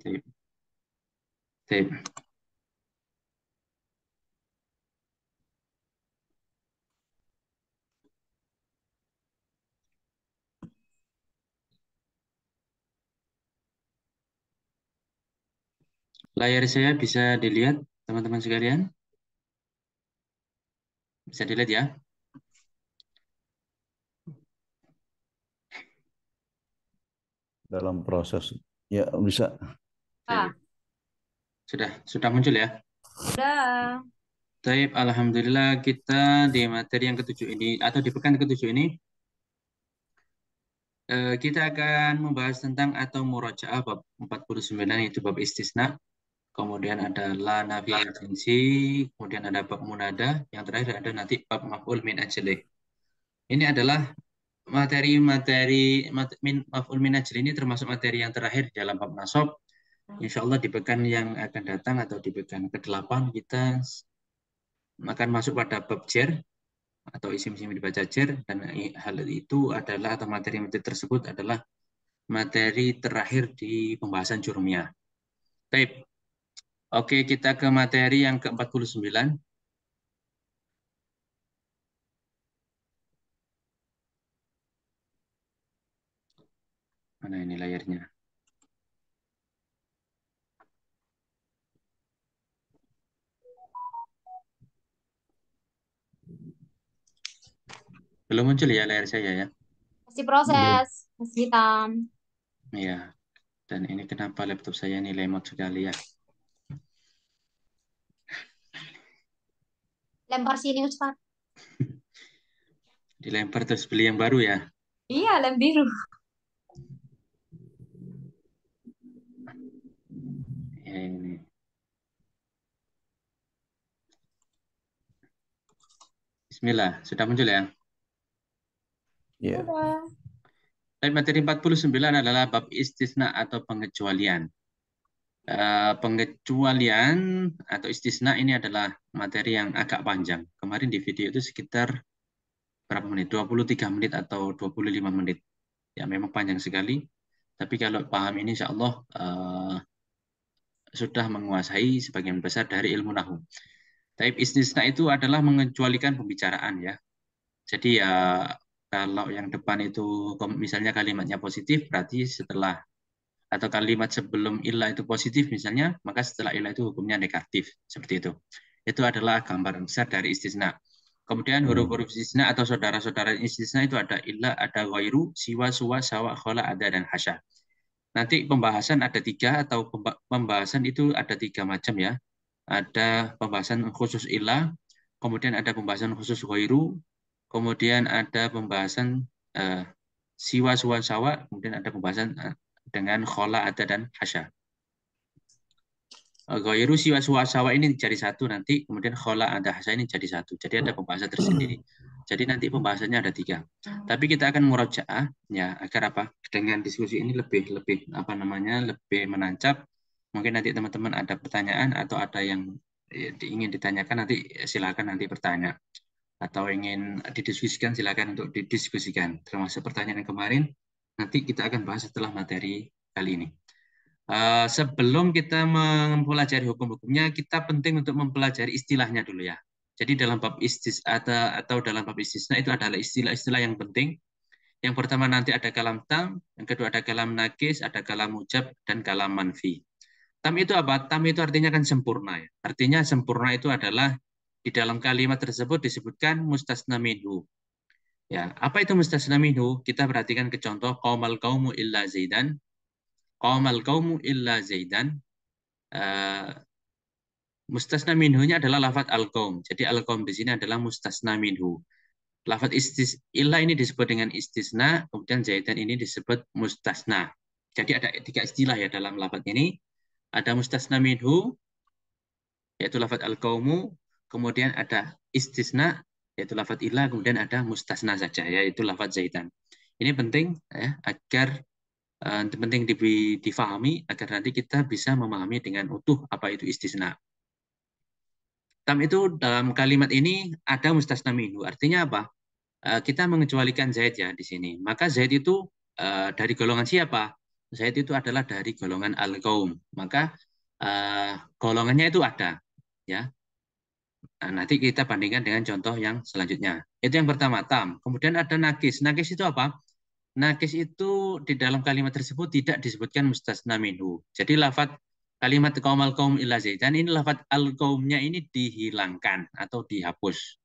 Taib. Taib. Layar saya bisa dilihat, teman-teman sekalian? Bisa dilihat ya? Dalam proses. Ya, bisa. Taib. Sudah muncul ya? Udah. Taib, alhamdulillah kita di materi yang ketujuh ini atau di pekan ketujuh ini kita akan membahas tentang atau murajaah bab 49 yaitu bab istisna. Kemudian ada la nafiyah jinsi, kemudian ada bab munada, yang terakhir ada nanti bab maf'ul min ajlih. Ini adalah maf'ul min ajlih ini termasuk materi yang terakhir di dalam bab nasab. Insya Allah di pekan yang akan datang atau di pekan ke-8 kita akan masuk pada bab jer atau isim-isim dibaca jer, dan hal itu adalah atau materi-materi tersebut adalah materi terakhir di pembahasan jurumiyah. Baik. Oke, kita ke materi yang ke-49. Mana ini layarnya? Belum muncul ya layar saya ya? Masih proses. Masih hitam. Iya. Dan ini kenapa laptop saya ini lemot sekali ya? Lempar sini, Ustaz. Dilempar terus beli yang baru ya? Iya, lem biru. Ya ini. Bismillah, sudah muncul ya? Ya. Udah. Tapi materi 49 adalah bab istisna atau pengecualian. Pengecualian atau istisna ini adalah materi yang agak panjang. Kemarin di video itu sekitar berapa menit? 23 menit atau 25 menit. Ya memang panjang sekali. Tapi kalau paham ini insya Allah sudah menguasai sebagian besar dari ilmu nahu. Taib istisna itu adalah mengecualikan pembicaraan ya. Jadi ya kalau yang depan itu misalnya kalimatnya positif, berarti setelah atau kalimat sebelum ilah itu positif misalnya, maka setelah ilah itu hukumnya negatif. Seperti itu. Itu adalah gambaran besar dari istisna. Kemudian huruf-huruf istisna atau saudara-saudara istisna itu ada ilah, ada ghairu, siwa, suwa, sawa, khola, ada, dan hasya. Nanti pembahasan ada 3 atau pembahasan itu ada 3 macam ya. Ada pembahasan khusus ilah, kemudian ada pembahasan khusus ghairu, kemudian ada pembahasan siwa, suwa, sawa, kemudian ada pembahasan dengan khola, ada, dan hasya. Ghairu, siwa, suwa, sawa ini jadi satu nanti, kemudian khola, ada, hasya ini jadi satu. Jadi ada pembahasan tersendiri. Jadi nanti pembahasannya ada 3. Tapi kita akan murajaah ya agar apa? Dengan diskusi ini lebih apa namanya? Lebih menancap. Mungkin nanti teman-teman ada pertanyaan atau ada yang ingin ditanyakan, nanti silakan nanti bertanya. Atau ingin didiskusikan silakan untuk didiskusikan. Termasuk pertanyaan yang kemarin nanti kita akan bahas setelah materi kali ini. Sebelum kita mempelajari hukum-hukumnya, kita penting untuk mempelajari istilahnya dulu ya. Jadi dalam bab atau dalam bab istisna itu adalah istilah-istilah yang penting. Yang pertama nanti ada kalam tam, yang kedua ada kalam nakis, ada kalam mujab, dan kalam manfi. Tam itu apa? Tam itu artinya kan sempurna ya. Artinya sempurna itu adalah di dalam kalimat tersebut disebutkan mustasna minhu. Ya, apa itu mustasna minhu? Kita perhatikan ke contoh qaumal qaumu illa zaidan. Qaumal qaumu illa zaidan. Mustasna minhu-nya adalah lafadz al-qaum. Jadi al-qaum di sini adalah mustasna minhu. Lafadz illa ini disebut dengan istisna, kemudian zaidan ini disebut mustasna. Jadi ada 3 istilah ya dalam lafadz ini. Ada mustasna minhu, yaitu lafadz al-qaumu, kemudian ada istisna, yaitu lafadz illa, kemudian ada mustasna saja, yaitu lafadz zaidan. Ini penting ya, agar penting difahami agar nanti kita bisa memahami dengan utuh apa itu istisna. Tam itu dalam kalimat ini ada mustasna minhu. Artinya apa? Kita mengecualikan Zaid ya di sini. Maka Zaid itu dari golongan siapa? Zaid itu adalah dari golongan al-qaum. Maka golongannya itu ada, ya. Nah, nanti kita bandingkan dengan contoh yang selanjutnya. Itu yang pertama, tam. Kemudian ada nakis. Nakis itu apa? Nakis itu di dalam kalimat tersebut tidak disebutkan mustasna minhu. Jadi lafadz kalimat qaumal qaum illa zaidan ini lafadz al-qaumnya ini dihilangkan atau dihapus.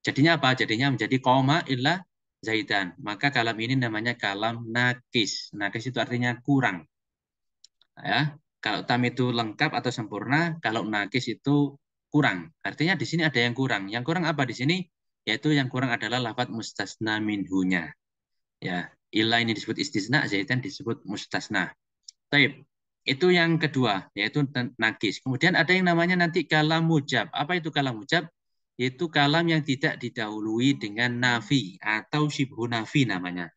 Jadinya apa? Jadinya menjadi qauma illa zaidan. Maka kalam ini namanya kalam nakis. Nakis itu artinya kurang. Ya, kalau tam itu lengkap atau sempurna, kalau nakis itu kurang. Artinya di sini ada yang kurang. Yang kurang apa di sini? Yaitu yang kurang adalah lafadz mustasna minhunya. Ya, ilah ini disebut istisna, zaidan disebut mustasna. Taib. Itu yang kedua, yaitu nakis. Kemudian ada yang namanya nanti kalam mujab. Apa itu kalam mujab? Yaitu kalam yang tidak didahului dengan nafi atau syibhu nafi namanya.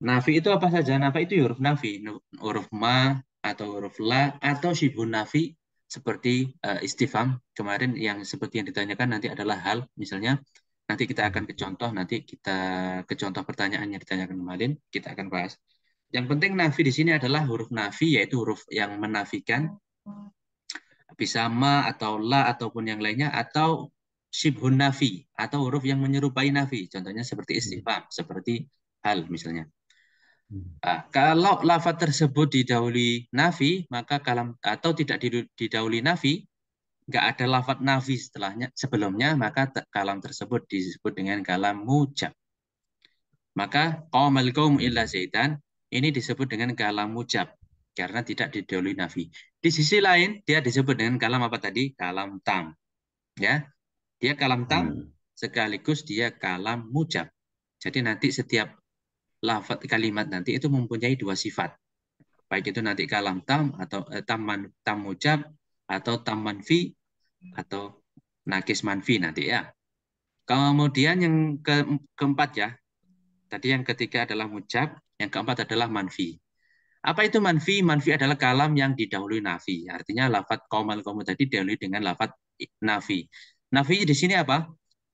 Nafi itu apa saja? Nafi itu huruf nafi, huruf ma atau huruf la atau syibhu nafi seperti istifham kemarin yang seperti yang ditanyakan nanti adalah hal, misalnya nanti kita akan ke contoh, nanti kita ke contoh pertanyaan yang ditanyakan kemarin, kita akan bahas. Yang penting nafi di sini adalah huruf nafi, yaitu huruf yang menafikan, bisa ma atau la ataupun yang lainnya, atau syibhun nafi atau huruf yang menyerupai nafi, contohnya seperti istifham, seperti hal misalnya. Nah, kalau lafaz tersebut didahului nafi, maka kalam atau tidak didahului nafi, nggak ada lafaz nafi setelahnya sebelumnya, maka kalam tersebut disebut dengan kalam mujab. Maka qaumal qaum illa zaidan ini disebut dengan kalam mujab karena tidak didahului nafi. Di sisi lain dia disebut dengan kalam apa tadi? Kalam tam. Ya. Dia kalam tam sekaligus dia kalam mujab. Jadi nanti setiap lafaz kalimat nanti itu mempunyai dua sifat. Baik itu nanti kalam tam atau tam mujab atau tam manfi atau nakis manfi nanti ya. Kemudian yang keempat ya. Tadi yang ketiga adalah mujab, yang keempat adalah manfi. Apa itu manfi? Manfi adalah kalam yang didahului nafi. Artinya lafaz qaumal qaum tadi didahului dengan lafaz nafi. Nafi di sini apa?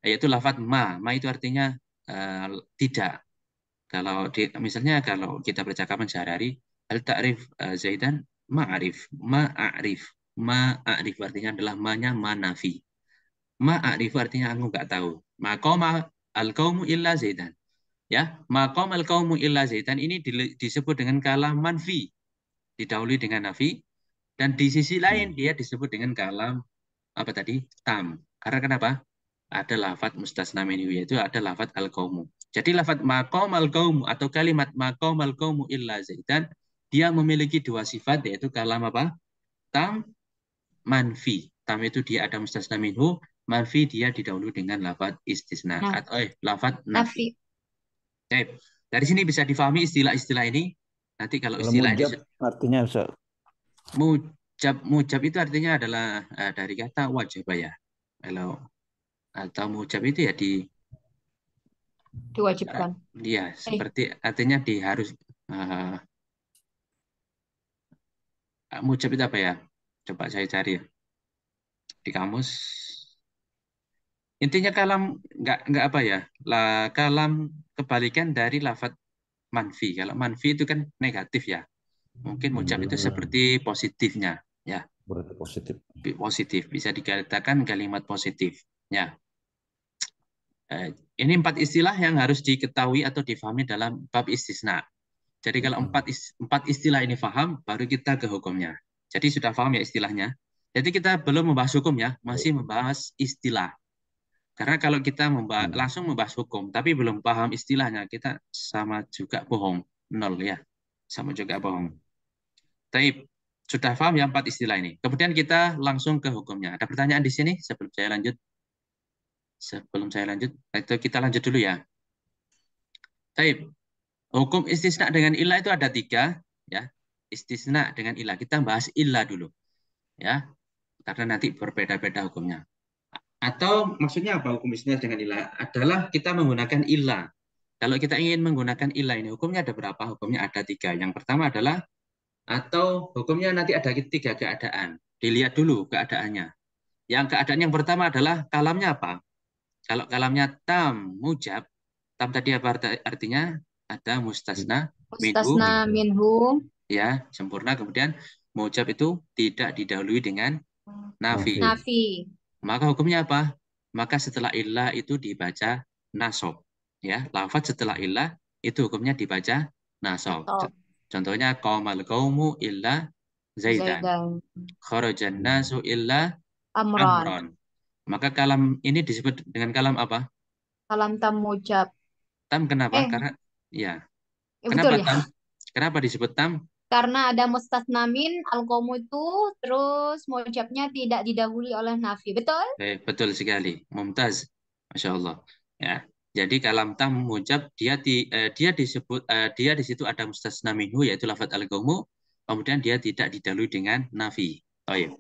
Yaitu lafaz ma. Ma itu artinya tidak. Kalau misalnya kalau kita percakapan sehari-hari, al ta'rif zaidan ma'arif, ma'arif. Ma'arif artinya adalah ma-nya ma-nafi. Ma'arif artinya aku nggak tahu. Maqama al-qaumu illa zaidan. Ya, maqam al-qaumu illa zaidan ini disebut dengan kalam manfi, didahului dengan nafi, dan di sisi lain dia disebut dengan kalam apa tadi? Tam. Karena kenapa? Ada lafadz mustasna minhu, yaitu ada lafadz al-qaumu. Jadi lafadz maqam al-qaumu atau kalimat maqam al-qaumu illa zaidan dia memiliki dua sifat, yaitu kalam apa? Tam, manfi. Tam itu dia ada mustasna minhu, manfi dia didahului dengan lafadz istisna atau lafadz nafi. Oke. Dari sini bisa difahami istilah-istilah ini. Nanti kalau istilah mujab ini artinya bisa mujab itu artinya adalah dari kata wajib ya. Kalau atau mujab itu ya Diwajibkan. dia seperti artinya harus mujab itu apa ya? Coba saya cari ya di kamus. Intinya kalam nggak apa ya? Kalam kebalikan dari lafadz manfi. Kalau manfi itu kan negatif ya. Mungkin mujab itu seperti positifnya ya. Berarti positif. Positif bisa dikatakan kalimat positif ya. Ini 4 istilah yang harus diketahui atau difahami dalam bab istisna. Jadi kalau 4 istilah ini paham, baru kita ke hukumnya. Jadi sudah paham ya istilahnya. Jadi kita belum membahas hukum ya, masih membahas istilah. Karena kalau kita langsung membahas hukum, tapi belum paham istilahnya, kita sama juga bohong. 0 ya, sama juga bohong. Tapi sudah paham ya 4 istilah ini. Kemudian kita langsung ke hukumnya. Ada pertanyaan di sini sebelum saya lanjut? Itu kita lanjut dulu ya. Baik. Hukum istisna dengan ilah itu ada 3 ya. Istisna dengan ilah. Kita bahas ilah dulu. Ya. Karena nanti berbeda-beda hukumnya. Atau maksudnya apa hukum istisna dengan ilah? Adalah kita menggunakan ilah. Kalau kita ingin menggunakan ilah ini, hukumnya ada berapa? Hukumnya ada 3. Yang pertama adalah atau hukumnya nanti ada 3 keadaan. Dilihat dulu keadaannya. Yang keadaan yang pertama adalah kalamnya apa? Kalau kalamnya tam mujab, tam tadi apa artinya? Ada mustasna minhu. ya, sempurna. Kemudian mujab itu tidak didahului dengan nafi. Nafi. Maka hukumnya apa? Maka setelah illah itu dibaca nasab. Ya, lafaz setelah illah itu hukumnya dibaca nasab. Nasab. Contohnya qamal qaumu illa zaidan. Zaidan. Kharajan nasu illa Amran. amron. Maka kalam ini disebut dengan kalam apa? Kalam tam mujab. Tam kenapa? Eh, Karena ya. betul Kenapa ya? tam? Kenapa disebut tam? Karena ada mustasna min al-qaumu itu terus mujabnya tidak didahului oleh nafi. Betul? Betul sekali. Mumtaz. Masya Allah. Ya. Jadi kalam tam mujab dia disebut dia di situ ada mustasna minhu yaitu lafaz al-qaumu, kemudian dia tidak didahului dengan nafi. Oh iya.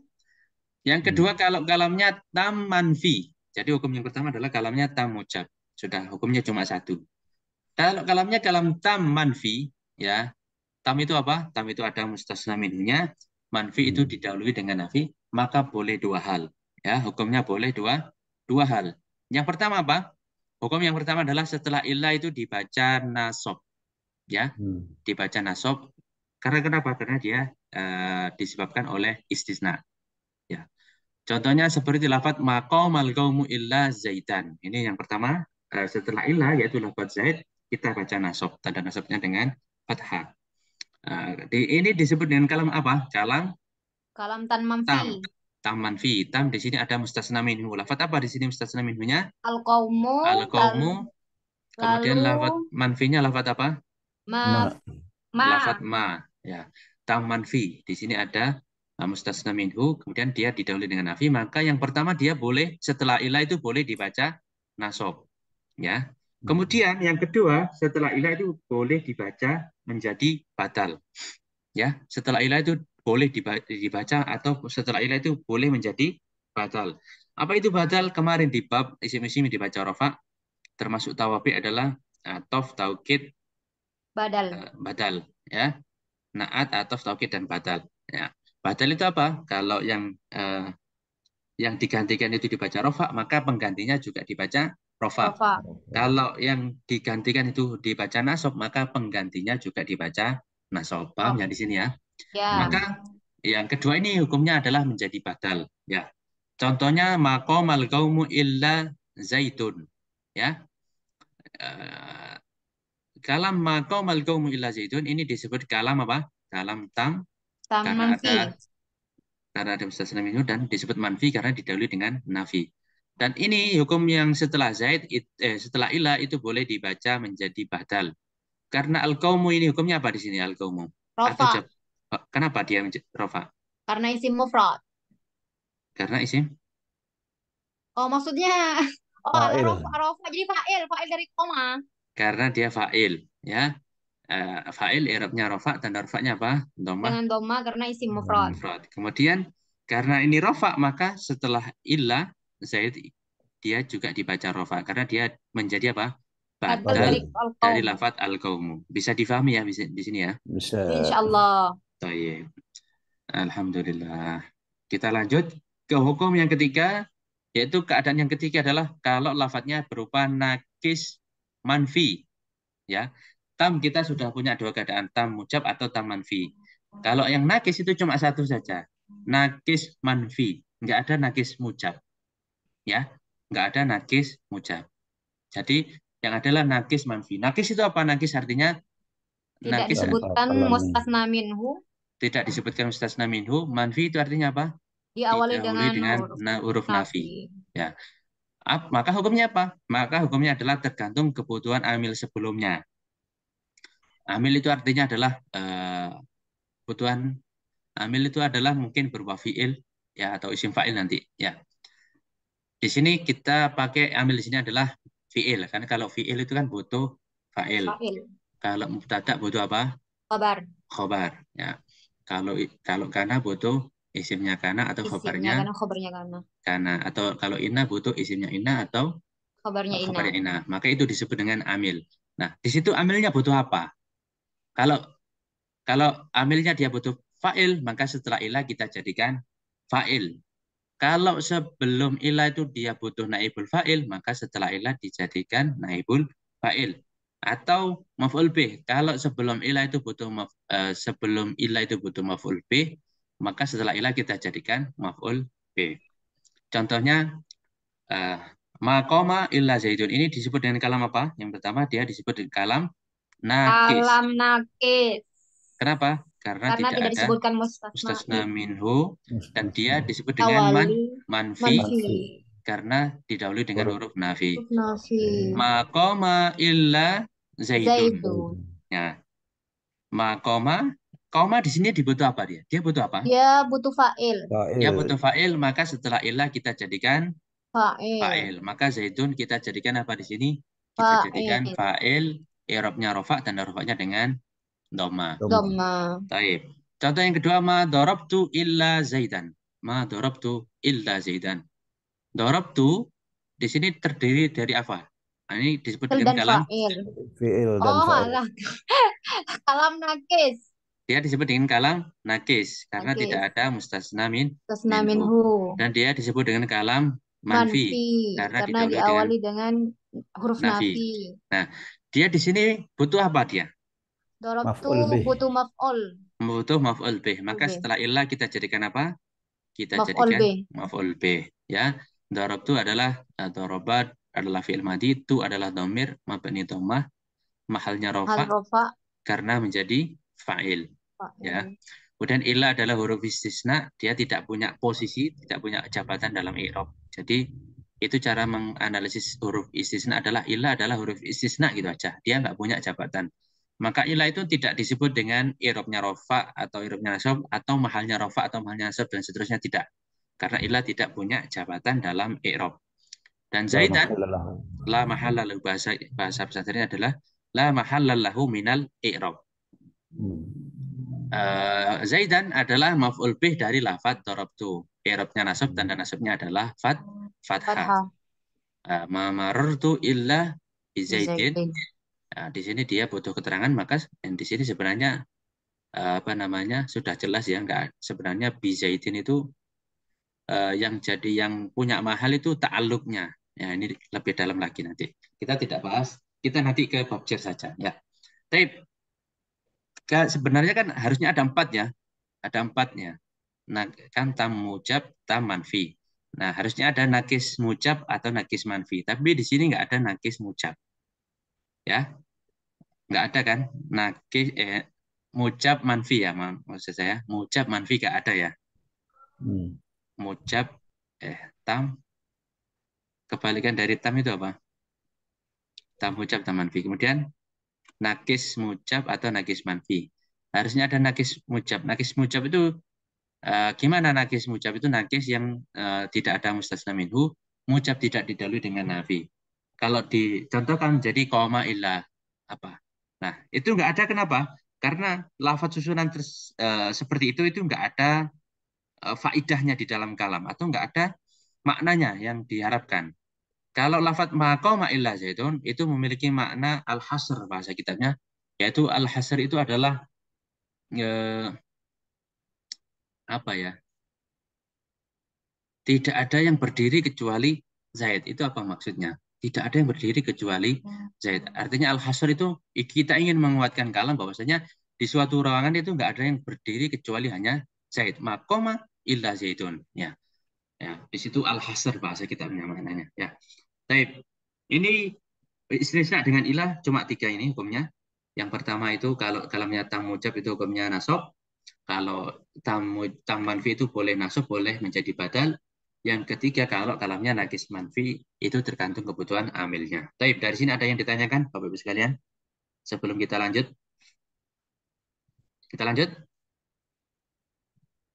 Yang kedua kalau kalamnya tam manfi. Jadi hukum yang pertama adalah kalamnya tam mujab. Sudah hukumnya cuma satu. Kalau kalamnya kalam tam manfi, ya. Tam itu apa? Tam itu ada mustasna minhunya, manfi itu didahului dengan nafi, maka boleh dua hal. Ya, hukumnya boleh dua hal. Yang pertama apa? Hukum yang pertama adalah setelah ilah itu dibaca nasab. Ya, dibaca nasab. Karena kenapa? Karena dia disebabkan oleh istisna. Ya. Contohnya seperti lafaz maqamal qaumu illa zaitan. Ini yang pertama, setelah ilah yaitu lafaz zaid, kita baca nasab. Tanda nasabnya dengan fathah. Ini disebut dengan kalam apa? Kalam Kalam tan tam. manfi. Tam manfi. Tam di sini ada mustasna minhu. Lafaz apa di sini mustasna minhunya? Al-qaumu Al-qaumu. Kemudian lalu lafaz manfinya lafaz apa? ma Lafaz ma. Ya. Tam manfi. Di sini ada mustasna minhu. Kemudian dia didahului dengan nafi. Maka yang pertama dia boleh setelah ilah itu boleh dibaca nasab. Ya. Kemudian yang kedua setelah ilah itu boleh dibaca menjadi batal. Ya, setelah ilah itu boleh dibaca atau setelah ilah itu boleh menjadi batal. Apa itu batal? Kemarin di bab isim-isim dibaca rofa, termasuk tawabi adalah atof, taukid, badal. batal. Ya, naat, atof, taukid dan batal. Ya, batal itu apa? Kalau yang digantikan itu dibaca rofa, maka penggantinya juga dibaca rofa. Rofa. Kalau yang digantikan itu dibaca nasab, maka penggantinya juga dibaca nasab. Paham ya di sini ya? Ya. Maka yang kedua ini hukumnya adalah menjadi batal. Ya, contohnya maqamal qaumu illa zaitun. Ya, kalam maqamal qaumu illa zaitun ini disebut kalam apa? Kalam tam Tam manfi. karena ada mustasna minhu dan disebut manfi karena didahului dengan nafi. Dan ini hukum yang setelah zaid setelah ilah itu boleh dibaca menjadi batal. Karena al-qaumu ini hukumnya apa di sini al-qaumu? Atau Rofa. kenapa dia rofa? Karena isim mufrad. Karena isim Oh, maksudnya Fa'il. rofa jadi fa'il dari koma. karena dia fa'il ya. Fa'il i'rabnya rofa, tanda rofanya apa? Dhammah Dengan doma karena isim mufrad. mufrad. Kemudian karena ini rofa maka setelah illa zaid dia juga dibaca rofa karena dia menjadi apa? Badal Badal dari dari al-qaum. lafadz al-qaumu. Bisa difahami ya di sini ya. Bisa. Insyaallah. Baik. Alhamdulillah. Kita lanjut ke hukum yang ketiga, yaitu keadaan yang ketiga adalah kalau lafadznya berupa nakis manfi. Ya, tam kita sudah punya dua keadaan, tam mujab atau tam manfi. Kalau yang nakis itu cuma satu saja, nakis manfi, nggak ada nakis mujab. Ya, nggak ada nakis mujab. Jadi yang adalah nakis manfi. Nakis itu apa? Nakis artinya Tidak nakis disebutkan mustasna minhu. tidak disebutkan mustasna minhu. Manfi itu artinya apa? Diawali Didahului dengan huruf nafi. Ya. Maka hukumnya apa? Maka hukumnya adalah tergantung kebutuhan amil sebelumnya. Amil itu artinya adalah kebutuhan amil itu adalah mungkin berupa fiil ya atau isim fa'il nanti ya. Di sini kita pakai amil di sini adalah fiil karena kalau fiil itu kan butuh fa'il. Kalau mubtada butuh apa? Khabar. Khobar ya. Kalau kana butuh isimnya kana atau khobarnya kana atau kalau inna butuh isimnya inna atau khabarnya inna. Maka itu disebut dengan amil. Nah, di situ amilnya butuh apa? Kalau amilnya dia butuh fa'il, maka setelah ilah kita jadikan fa'il. Kalau sebelum ilah itu dia butuh naibul fa'il, maka setelah ilah dijadikan naibul fa'il. Atau maf'ul bih. Kalau sebelum ilah itu butuh maf'ul bih, maka setelah ilah kita jadikan maf'ul bih. Contohnya maqama illa zaidun ini disebut dengan kalam apa? Yang pertama dia disebut dengan kalam nakis. Kalam nakis. Kenapa? Karena Karena tidak tidak ada disebutkan mustasna mustasna minhu dan dia Mustasna. disebut dengan awali manfi manfi. karena didahului dengan Huruf huruf nafi. Huruf nafi. Maqama illa zaidun. Zaidun. Ya. Maqama, koma di sini dibutuh apa dia? Dia butuh apa? Dia butuh fa'il. Dia fa'il. butuh fa'il, maka setelah ilah kita jadikan Fa'il. fa'il. Maka zaidun kita jadikan apa di sini? Kita jadikan Fa'il. fa'il, i'rabnya rofa dan rofanya dengan dhamma. Dhamma. Dhamma. Taib. Contoh yang kedua, ma darabtu illa zaidan. Ma darabtu illa zaidan. Darabtu di sini terdiri dari apa? Nah, ini disebut Fa'il dengan dan kalam. fa'il. Fi'il dan Oh, fa'il. alah. Kalam nakis. Dia disebut dengan kalam nakis karena Nakis. tidak ada mustasna Tasna minhu. minhu. Dan dia disebut dengan kalam manfi Manfi. karena Karena didahului diawali dengan huruf nafi. nafi. Nah, dia di sini butuh apa dia? Darabtu Maf'ul bih. butuh maf'ul. Butuh maf'ul bih. Maka bih. setelah ilah kita jadikan apa? Kita Maf'ul jadikan bih. maf'ul bih. Ya, darabtu adalah darabat adalah fi'il madhi, tu adalah dhamir mabni dhammah, mahalnya Hal rofa rofa. karena menjadi fa'il. Fa'il. Ya. Kemudian ilah adalah huruf istisna, dia tidak punya posisi, tidak punya jabatan dalam i'rab. Jadi itu cara menganalisis huruf istisna adalah ilah adalah huruf istisna gitu aja. Dia nggak punya jabatan. Maka ilah itu tidak disebut dengan i'rabnya rofa atau i'rabnya nasab atau mahalnya rofa atau mahalnya nasab dan seterusnya tidak. Karena ilah tidak punya jabatan dalam i'rab. Dan La zaidan mahalla lahu. la mahalla lahu, bahasa pesantren adalah la mahalla lahu minal i'rab. Zaidan adalah maf'ul bih dari lafadz darabtu. I'rabnya nasab, tanda nasabnya adalah fathah. Fathah. Ma marartu illa bi zaidin. Zaidin. Di sini dia butuh keterangan, maka di sini sebenarnya apa namanya sudah jelas ya, enggak sebenarnya bi zaidin itu yang jadi yang punya mahal itu ta'alluqnya. Ya, ini lebih dalam lagi nanti. Kita tidak bahas, kita nanti ke bab jar saja ya. Tapi sebenarnya kan harusnya ada 4 ya. Ada 4-nya. Nah, kan tam mujab, tam manfi. Nah, harusnya ada nakis mujab atau nakis manfi. Tapi di sini nggak ada nakis mujab. Ya, nggak ada kan? Nakis mujab manfi ya, maksud saya. Mujab manfi nggak ada ya. Mujab tam kebalikan dari tam itu apa? Tam mujab, tam manfi. Kemudian nakis mujab atau nakis manfi. Harusnya ada nakis mujab. Nakis mujab itu gimana nakis mujab itu nakis yang tidak ada mustasna minhu, mujab tidak didahului dengan nafi. Kalau dicontohkan jadi koma ilah apa? Nah, itu nggak ada kenapa? Karena lafaz susunan seperti itu nggak ada faidahnya di dalam kalam atau nggak ada maknanya yang diharapkan. Kalau lafaz maqama illa zaidun itu memiliki makna al-hasr bahasa kitabnya, yaitu al-hasr itu adalah apa ya? Tidak ada yang berdiri kecuali Zaid. Itu apa maksudnya? Tidak ada yang berdiri kecuali Zaid. Artinya al-hasr itu kita ingin menguatkan kalam bahwasanya di suatu ruangan itu nggak ada yang berdiri kecuali hanya Zaid. Maqama illa Zaidun. Ya. Ya, di situ al-hasr bahasa kitabnya maknanya. Ya. Baik. Ini istisna dengan ilah cuma 3 ini hukumnya. Yang pertama itu kalau kalamnya tam mujab itu hukumnya nasab. Kalau tam manfi itu boleh nasab, boleh menjadi badal. Yang ketiga, kalau kalamnya nakis manfi, itu tergantung kebutuhan amilnya. Taib, dari sini ada yang ditanyakan, Bapak-Ibu sekalian? Sebelum kita lanjut. Kita lanjut?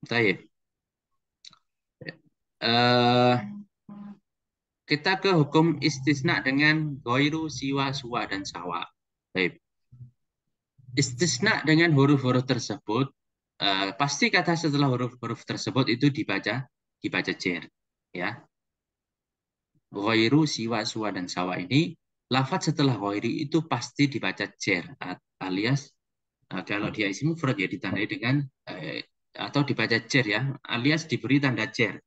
Taib. Kita ke hukum istisna dengan goiru, siwa, suwa, dan sawa. Taib. Istisna dengan huruf-huruf tersebut, pasti kata setelah huruf-huruf tersebut itu dibaca jer. Ya. Ghairu, siwa, suwa, dan sawa ini lafaz setelah ghairi itu pasti dibaca jer alias kalau dia isim mufrad ya ditandai dengan atau dibaca jer ya alias diberi tanda jer.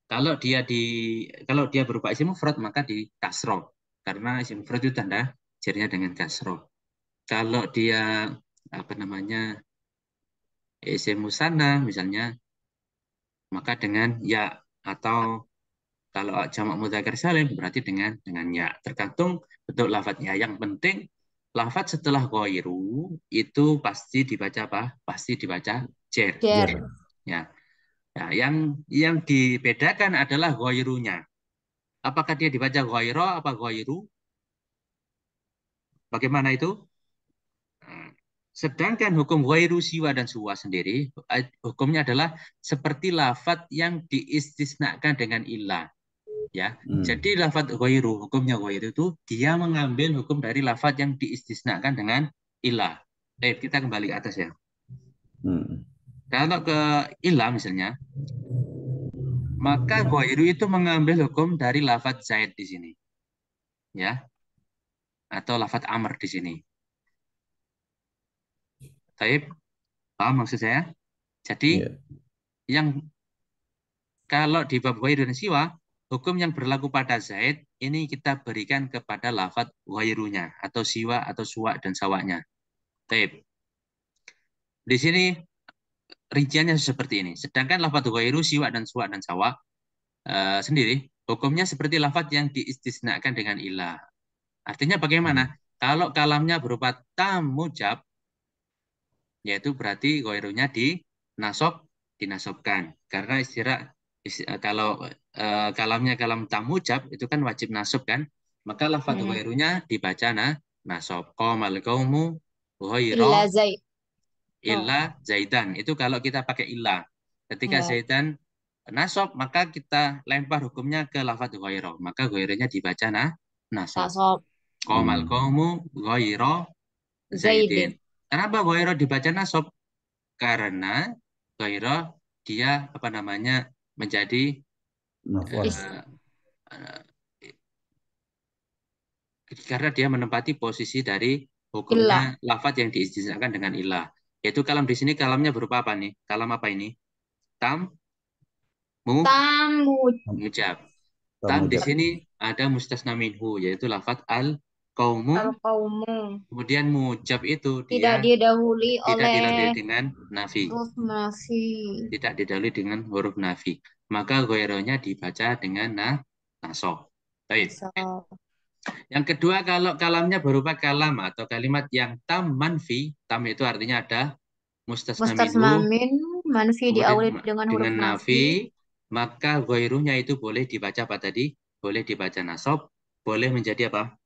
Kalau dia berupa isim mufrad maka di kasroh karena isim mufrad itu tanda jernya dengan kasroh. Kalau dia apa namanya isim musanna misalnya, maka dengan ya, atau kalau jamak mudzakkar salim berarti dengan ya. Tergantung bentuk lafadznya. Yang penting lafadz setelah ghairu itu pasti dibaca apa? Pasti dibaca jer. Jer. Jer. Ya. Nah, yang dibedakan adalah ghairunya. Apakah dia dibaca ghairo apa ghairu? Bagaimana itu? Nah, sedangkan hukum ghairu siwa dan suwa sendiri, hukumnya adalah seperti lafadz yang diistisnakan dengan ilah. Ya, jadi lafadz ghairu, hukumnya ghairu itu dia mengambil hukum dari lafadz yang diistisnakan dengan ilah. Kita kembali ke atas ya. Kalau ke ilah misalnya, maka ghairu itu mengambil hukum dari lafadz Zaid di sini. Ya. Atau lafadz Amr di sini. Taib, paham maksud saya? Jadi yang kalau di bab ghairu dan siwa, hukum yang berlaku pada Zaid ini kita berikan kepada lafadz ghairunya atau siwa atau suwa dan sawanya. Taib. Di sini rinciannya seperti ini. Sedangkan lafadz ghairu, siwa dan suwa dan sawa sendiri hukumnya seperti lafadz yang diistisnakan dengan ilah. Artinya bagaimana? Kalau kalamnya berupa tam mujab, yaitu berarti ghairunya dinasobkan. Karena kalau kalamnya kalam tam mujab itu kan wajib nasab kan, maka lafadz ghairunya dibaca nasob. Qomal qaumu Illa ghaira Zaid. illa Zaidan. Itu kalau kita pakai ilah. Ketika Zaidan nasob, maka kita lempar hukumnya ke lafadz ghairo. Maka ghaironya dibaca nasob. Nasob. Qomal qaumu ghaira Zaidin. Zaidin. Kenapa ghairo dibaca nasob? Karena ghairo dia apa namanya menjadi karena dia menempati posisi dari hukumnya lafadz yang diistisnakan dengan ilah. Yaitu kalam di sini kalamnya berupa apa nih? Kalam apa ini? Tam mujab. Tam di sini ada mustasna minhu, yaitu lafadz al-qaumu. Kemudian mujab itu tidak dia didahului dilalui oleh dengan nafi. huruf nafi. Tidak didahului dengan huruf nafi. Maka ghaironya dibaca dengan nasob. Baik. Yang kedua, kalau kalamnya berupa kalam atau kalimat yang tam manfi, tam itu artinya ada mustasna minhu, manfi diawali dengan huruf dengan nafi, maka ghairunya itu boleh dibaca apa tadi? Boleh dibaca nasob, boleh menjadi apa?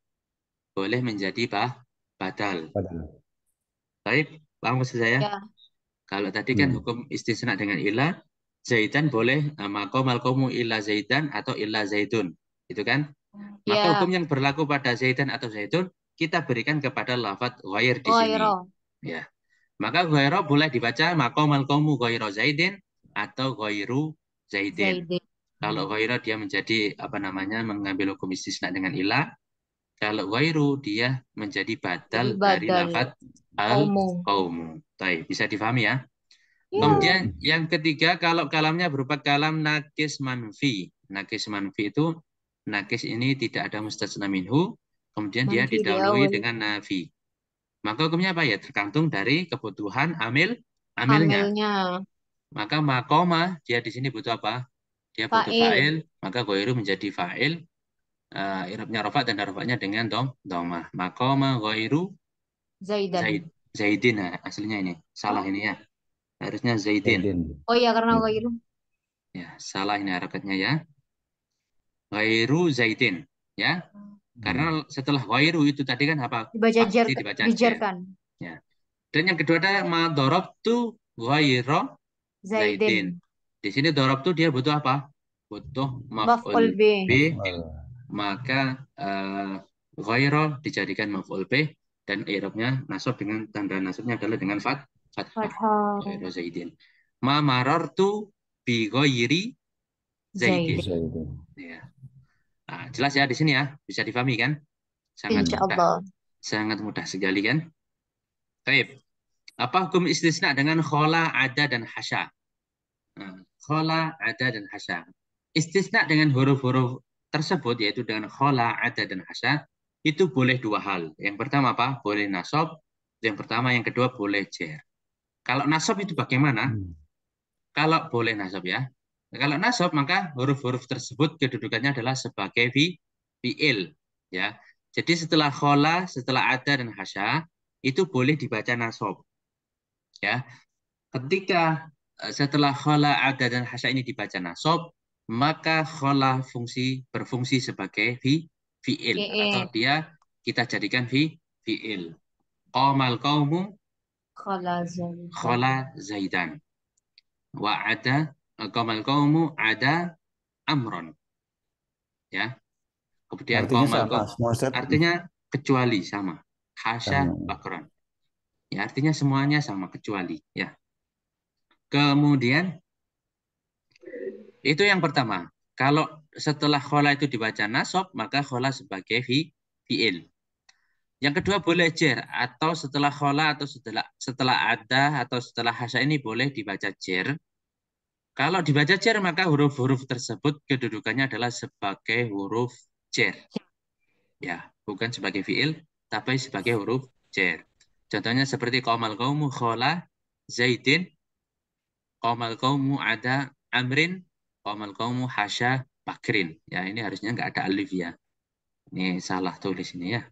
Boleh menjadi badal. Baik, paham maksud saya? Ya. Kalau tadi kan hukum istisna dengan ilah, Zaidan boleh maqamal qaumu illa Zaidan atau illa Zaidun. Itu kan? Maka hukum yang berlaku pada Zaidan atau Zaidun kita berikan kepada lafadz ghair di sini. Ya. Maka ghairo boleh dibaca maqamal qaumu ghairu Zaidin atau ghairu Zaidin. Kalau ghairu dia menjadi apa namanya mengambil hukum istisna dengan ilah. Kalau ghairu dia menjadi badal dari lafadz al-qaumu. Bisa difahami ya? Kemudian yang ketiga, kalau kalamnya berupa kalam nakis manfi. Nakis manfi itu, nakis ini tidak ada mustasna minhu, kemudian dia didahului dengan nafi. Maka hukumnya apa ya? Tergantung dari kebutuhan amilnya. Maka makoma, dia di sini butuh apa? Dia butuh fa'il, maka ghairu menjadi fa'il. I'rabnya rafa dan rafanya dengan domah. Makoma ghairu Zaidin. Nah, aslinya ini. Salah ini ya. Harusnya Zaidin. Oh iya, karena ghairu. Ya, salah ini harakatnya ya. Ghairu Zaidin. Ya. Karena setelah ghairu itu tadi kan apa? Pasti dibaca jer. Ya. Dan yang kedua ada madorabtu ghairo Zaidin. Di sini dorabtu dia butuh apa? Butuh maf'ul bi. Maka ghairo dijadikan maf'ul bi dan i'rabnya nasab dengan tanda nasabnya adalah dengan fathah. Ghairu Zaidin. Ma marartu bi ghairi Zaidin. Ya. Nah, jelas ya di sini ya, bisa difahami kan? Sangat mudah. Sangat mudah sekali kan? Baik. Apa hukum istisna dengan khola, ada dan hasya? Khola, ada dan hasya. Istisna dengan huruf-huruf tersebut yaitu dengan khola, ada dan hasya itu boleh dua hal. Yang pertama apa? Boleh nasab. Yang pertama, yang kedua boleh jer. Kalau nasab itu bagaimana? Kalau boleh nasab ya. Kalau nasab maka huruf-huruf tersebut kedudukannya adalah sebagai fi'il ya. Jadi setelah khola, setelah ada dan hasya itu boleh dibaca nasab ya. Ketika setelah khola, ada dan hasya ini dibaca nasab, maka khola berfungsi sebagai fi'il atau dia kita jadikan fi'il. Qamal qaumu khola zaidan. Wa ada qamal qaumu ada amron. Ya. Kemudian Artinya qamal sama qaum semua Ustaz. artinya kecuali sama. Hasya Sama. bakron. Ya, artinya semuanya sama kecuali ya. Kemudian itu yang pertama. Kalau setelah khola itu dibaca nasab, maka khola sebagai fi'il. Yang kedua boleh jer atau setelah khola atau setelah ada atau setelah hasya ini boleh dibaca jer. Kalau dibaca jer maka huruf-huruf tersebut kedudukannya adalah sebagai huruf jer. Ya, bukan sebagai fi'il tapi sebagai huruf jer. Contohnya seperti qamal qaumu khola zaidin, qamal qaumu ada amrin, qamal qaumu hasya bakrin. Ya, ini harusnya nggak ada alif ya. Ini salah tulis ini ya.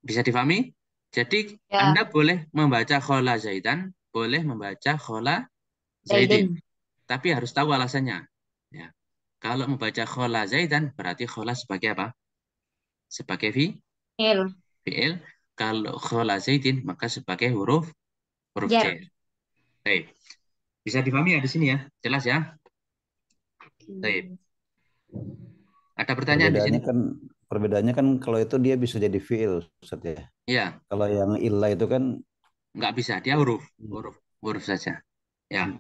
Bisa difahami? Jadi Ya, Anda boleh membaca khola zaidan, boleh membaca khola zaidin. Zaidin. Tapi harus tahu alasannya. Ya. Kalau membaca khola zaidan berarti khola sebagai apa? Sebagai Il. fi'il. Kalau khola zaidin maka sebagai huruf Jer. jar. Baik. Bisa difahami ya di sini ya? Jelas ya? Baik. Ada pertanyaan di sini? Perbedaannya kan kalau itu dia bisa jadi fiil Ustaz ya. Iya, Kalau yang illa itu kan nggak bisa. Dia huruf saja. Ya,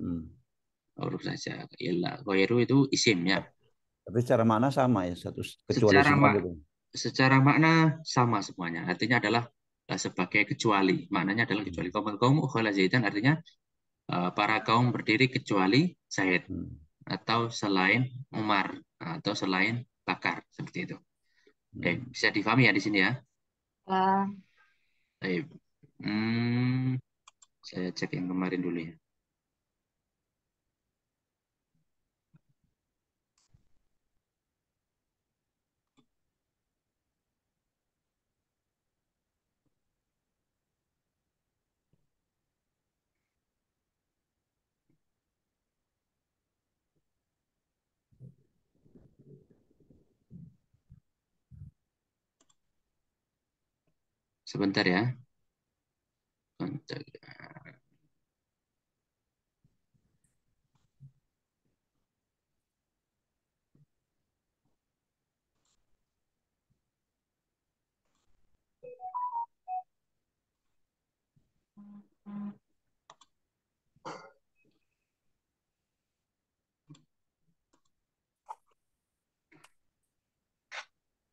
huruf saja. Illa ghairu itu isim ya. tapi secara makna sama ya kecuali Secara semua gitu. secara makna sama semuanya. Artinya adalah sebagai kecuali. Maknanya adalah kecuali. Kaum ukhala zaidan artinya para kaum berdiri kecuali Zaid atau selain Umar atau selain Bakar seperti itu. Oke, bisa difahami ya di sini ya. Ya. Baik. Saya cek yang kemarin dulu ya. Sebentar ya. Kontak.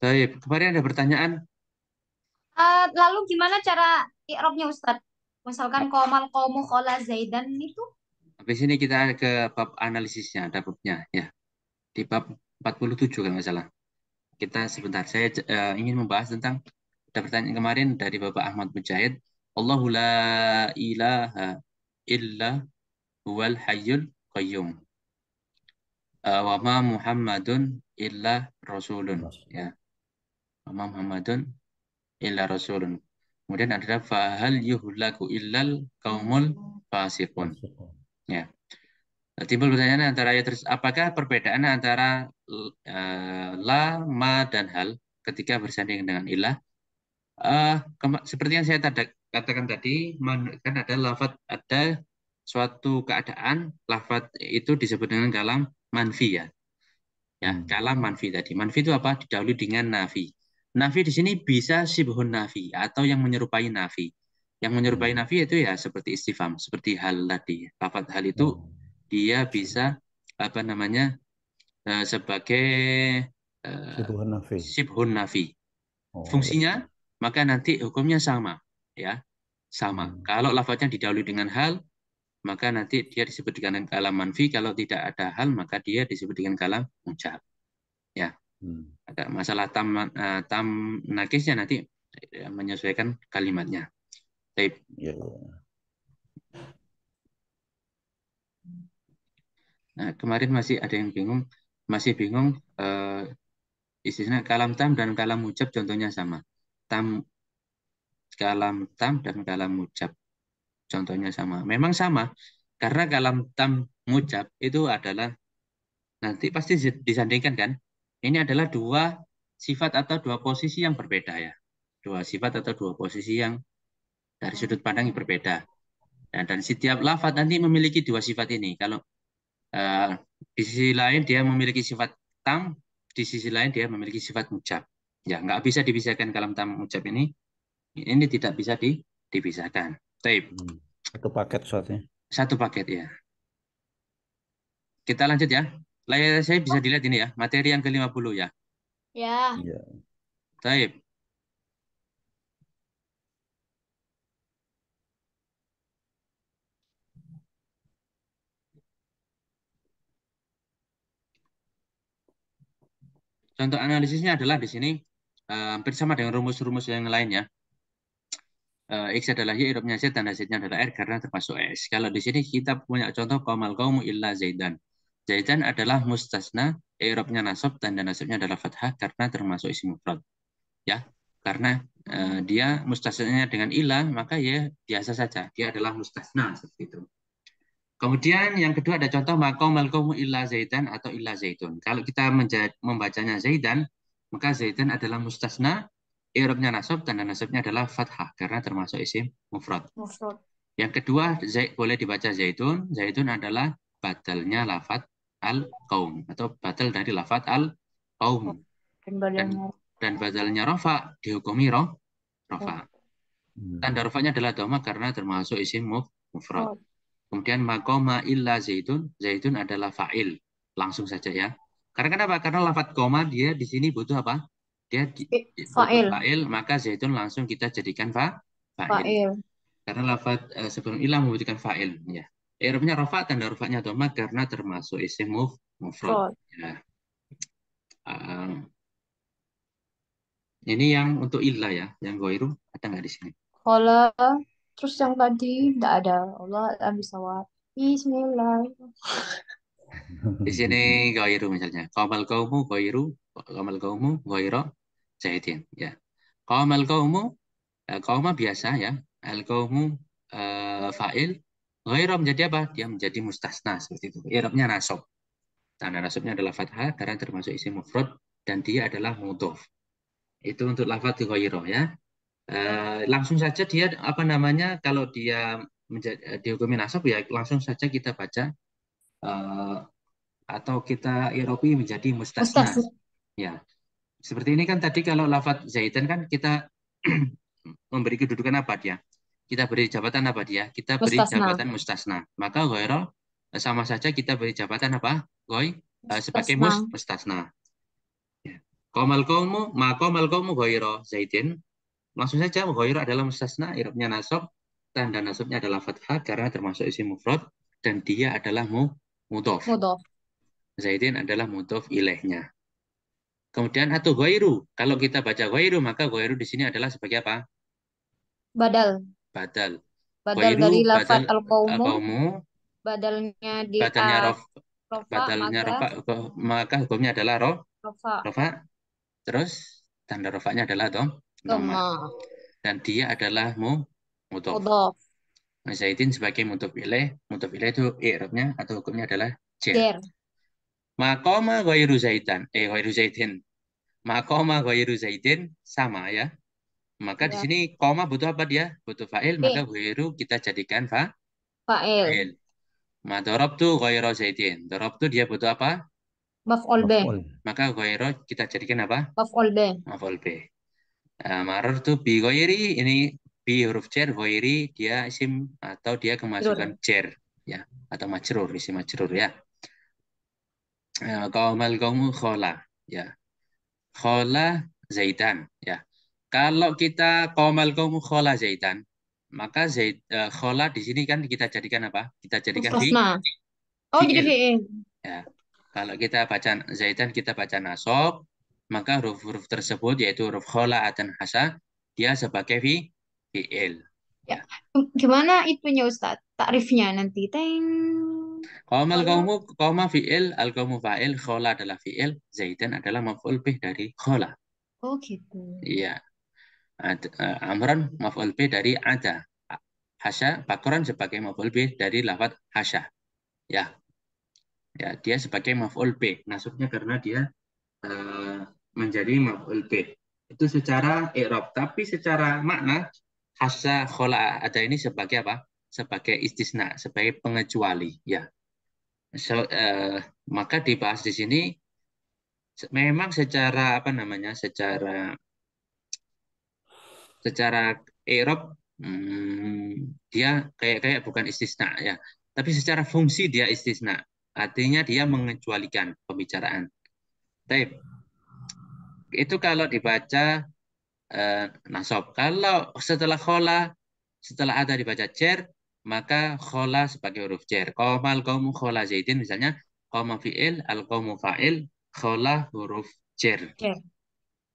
Baik, kemarin ada pertanyaan. Lalu gimana cara i'rabnya Ustadz? Misalkan komal komu khola zaidan itu? Habis ini kita ke bab analisisnya, ada babnya ya. Di bab 47 kalau nggak salah. Kita sebentar, saya ingin membahas tentang ada pertanyaan kemarin dari Bapak Ahmad Mujahid. Allahu la ilaha illa huwal hayyul qayyum. Wa ma Muhammadun illa rasulun. Ya. Wa ma Muhammadun illa rasulun. Kemudian ada fahal yuhlaku illal kaumul fasiqun. Ya. Timbul pertanyaan antara ayat apakah perbedaan antara la, ma, dan hal ketika bersanding dengan ilah? Seperti yang saya katakan tadi, kan ada lafaz, ada suatu keadaan, lafaz itu disebut dengan kalam manfi ya. Ya, kalam manfi tadi. Manfi itu apa? Didahului dengan nafi. Nafi di sini bisa sibhun nafi atau yang menyerupai nafi. Yang menyerupai nafi itu ya seperti istifham, seperti hal tadi. Lafaz hal itu dia bisa apa namanya sebagai sibhun nafi. Fungsinya maka nanti hukumnya sama ya, sama. Kalau lafaznya didahului dengan hal maka nanti dia disebut dengan kalam manfi. Kalau tidak ada hal maka dia disebut dengan kalam mujab. Ya. Ada masalah tam nakisnya nanti menyesuaikan kalimatnya. Baik. Ya. Nah, kemarin masih ada yang bingung, istilahnya kalam tam dan kalam ucap contohnya sama. Kalam tam dan kalam ucap contohnya sama. Memang sama, karena kalam tam ngucap itu adalah nanti pasti disandingkan kan. Ini adalah dua sifat atau dua posisi yang berbeda ya. Dua sifat atau dua posisi yang dari sudut pandang yang berbeda. Dan setiap lafaz nanti memiliki dua sifat ini. Kalau di sisi lain dia memiliki sifat tam, di sisi lain dia memiliki sifat ucap. Ya, nggak bisa dipisahkan kalam tam ucap ini. Ini tidak bisa dipisahkan. Tape. Satu paket soalnya. Satu paket ya. Kita lanjut ya. Layar saya bisa dilihat ini ya. Materi yang ke-50 ya. Ya. Ya. Tape. Contoh analisisnya adalah di sini hampir sama dengan rumus-rumus yang lainnya. X adalah Y, irobnya Z, tanda Z-nya adalah R karena termasuk S. Kalau di sini kita punya contoh qamal qaumu illa Zaidan. Zaidan adalah mustasna, irobnya nasab, tanda nasabnya adalah fathah karena termasuk isim mufrad. Ya, karena dia mustasnanya dengan illa, maka ya biasa saja. Dia adalah mustasna seperti itu. Kemudian yang kedua ada contoh maqamal qaumu illa Zaidan atau illa Zaidun. Kalau kita membacanya Zaidan, maka Zaidan adalah mustasna, i'rabnya nasab, tanda nasabnya adalah fathah karena termasuk isim mufrad. Mufrad. Yang kedua boleh dibaca Zaidun. Zaidun adalah badalnya lafat al-qaum atau badal dari lafat al-qaum. Dan badalnya rofa dihukumi rofa. Tanda rofanya adalah dhamma karena termasuk isim mufrad. Kemudian makoma illa zaitun, zaitun adalah fa'il. Langsung saja ya. Karena kenapa? Karena lafat koma dia di sini butuh apa? Dia butuh fa'il, maka zaitun langsung kita jadikan fa'il. Karena lafat sebelum illa membutuhkan fa'il. Ya. I'rabnya rafa, tanda rafanya dhamma karena termasuk isim mufrad. Ya. Ini yang untuk illa ya. Yang goiru ada nggak di sini? Kalau terus yang tadi tidak ada. Allah bisawab. Bismillah. Di sini goiru misalnya. Qamal qaumu goiru, qamal qaumu goiro zaidin. Ya. Qamal qaumu, qauma biasa ya. Al qaumu fa'il. Goiro menjadi apa? Dia menjadi mustasna seperti itu. I'rabnya nasab. Tanda nasabnya adalah fathah karena termasuk isim mufrad dan dia adalah mudhof. Itu untuk lafaz goiro ya. Langsung saja dia apa namanya kalau dia dihukumi nasab ya langsung saja kita baca atau kita irobi menjadi mustasna. Ya, seperti ini kan tadi kalau lafaz zaidan kan kita memberi kedudukan apa dia? Kita beri jabatan apa dia? Kita beri jabatan mustasna. Maka ghairo sama saja kita beri jabatan apa? Sebagai mustasna. Ya. Qamal qaumu, ma qamal qaumu ghairo zaidin. Langsung saja ghairo adalah mustasna, i'rabnya nasab, tanda nasabnya adalah fathah karena termasuk isim mufrad dan dia adalah mudhof. Zaidin adalah mudhof ilaihnya. Kemudian atau ghairu. Kalau kita baca ghairu, maka ghairu di sini adalah sebagai apa? Badal. Badal. Badal Ghairu, dari lafaz badal al-qaumu. Badalnya di Badalnya badalnya rofa, maka hukumnya adalah rofa. Terus tanda rofanya adalah dhamma. Dan dia adalah mudhof. Zaidin sebagai mudhof ilaih itu i'rabnya atau hukumnya adalah jar. Maqama ghairu zaidan, ghairu zaidin. Maqama ghairu zaidin sama ya. Maka di sini koma butuh apa dia? Butuh fa'il, maka ghairu kita jadikan fa'il. Ma darabtu ghairu zaidin. Darabtu dia butuh apa? Maf'ul bih. Maka ghairu kita jadikan apa? Maf'ul bih. Maf'ul bih. Marartu bi ghairi, ini bi huruf jar, ghairi dia isim atau dia kemasukan jar ya atau majrur, isim majrur ya. Qaumal qaumu khola ya. Khola zaidan ya. Kalau kita qaumal qaumu khola zaidan, maka khola di sini kan kita jadikan apa? Kita jadikan jadi fi'il. Ya. Kalau kita baca zaidan kita baca nasab, maka huruf-huruf tersebut yaitu huruf khola dan hasa dia sebagai fi'il. Ya. Gimana itunya Ustadz? Takrifnya nanti. Teng. Qamal Kalau qaumu qauma fi'il, al qaumu fa'il, khola adalah fi'il, Zaidan adalah maf'ul bih dari khola. oh gitu. Iya. Amran maf'ul bih dari ada. Hasya, Bakran sebagai maf'ul bih dari lafaz hasya. Ya. Ya, dia sebagai maf'ul bih. Nasabnya karena dia menjadi maf'ul bih. Itu secara i'rab, tapi secara makna hasya khola ada ini sebagai apa? Sebagai istisna, sebagai pengecuali, ya. Maka dibahas di sini memang secara apa namanya? Secara i'rab dia kayak bukan istisna ya. Tapi secara fungsi dia istisna. Artinya dia mengecualikan pembicaraan. Baik. Itu kalau dibaca nasab. Kalau setelah khola, setelah ada dibaca cer, maka khola sebagai huruf cer. Qomal qaumu khola zaidin misalnya, qoma fi'il, al qaumu fa'il, khola huruf cer. Oke.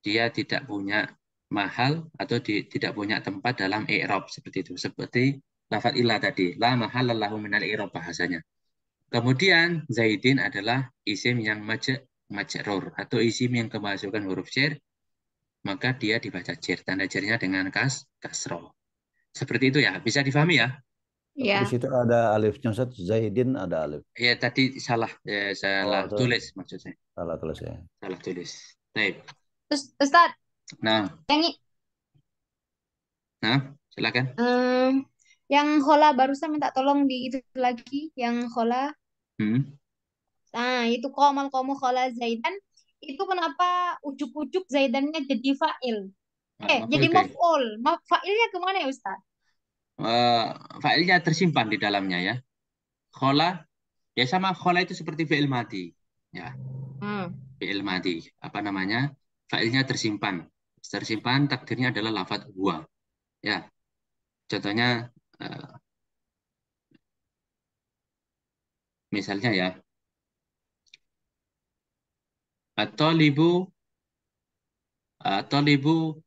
Dia tidak punya mahal atau tidak punya tempat dalam i'rab seperti itu. Seperti lafaz illa tadi, la mahal lahu minal i'rab bahasanya. Kemudian zaidin adalah isim yang majrur atau isim yang kemasukan huruf cer, maka dia dibaca cer. Tanda cernya dengan kasroh. Seperti itu ya, bisa difahami ya? Tapi di Ya. situ ada alifnya Ustaz, Zaidin ada alif. Ya tadi salah, salah Oh, itu tulis maksud saya. salah tulis ya. Salah tulis. Baik. Terus Ustadz, Nah, yang silakan. yang khola barusan minta tolong di itu lagi, yang khola. Hmm. Nah, itu komal komu khola Zaidan. Itu kenapa ujuk-ujuk Zaidannya jadi fa'il? Jadi Maf'ul bih. maf'ul. Fa'ilnya kemana ya Ustaz? Fa'ilnya tersimpan di dalamnya ya. Khola, ya sama khola itu seperti fi'il madi. Ya, Hmm. fi'il madi. Apa namanya? Fa'ilnya tersimpan. Tersimpan takdirnya adalah lafadz huwa. Ya, contohnya misalnya ya, at-talibu at-talibu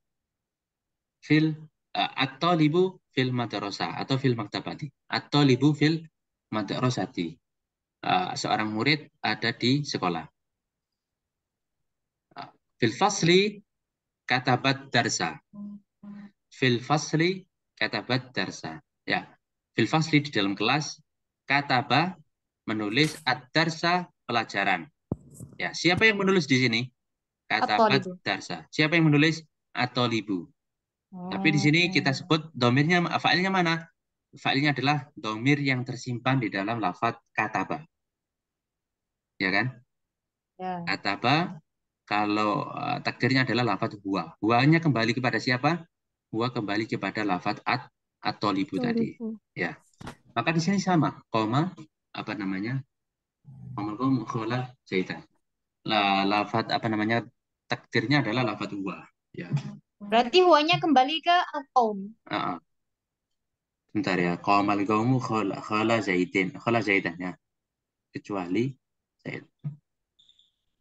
fil at-talibu fil madrasah atau fil maktabati. At-talibu fil madrasati. Seorang murid ada di sekolah. Fil fasli katabat darsa. Fil fasli katabat darsa. Ya, fil fasli di dalam kelas, kataba menulis ad-darsa pelajaran. Ya, siapa yang menulis di sini? Katabat At-talibu. darsa. Siapa yang menulis? At-talibu. Tapi di sini kita sebut domirnya, fa'ilnya mana? Fa'ilnya adalah domir yang tersimpan di dalam lafaz kataba. Ya kan? Ya. Kataba kalau takdirnya adalah lafaz huwa. Huwanya kembali kepada siapa? Huwa kembali kepada lafaz at-talibu tadi. Ya. Maka di sini sama. Koma apa namanya? Koma khola zaitan. Lafaz apa namanya? Takdirnya adalah lafaz huwa. Ya. Berarti huanya kembali ke al-qaum. Bentar ya. Qomal qaumu khola zaidin. Khola zaidan ya. Kecuali zaid.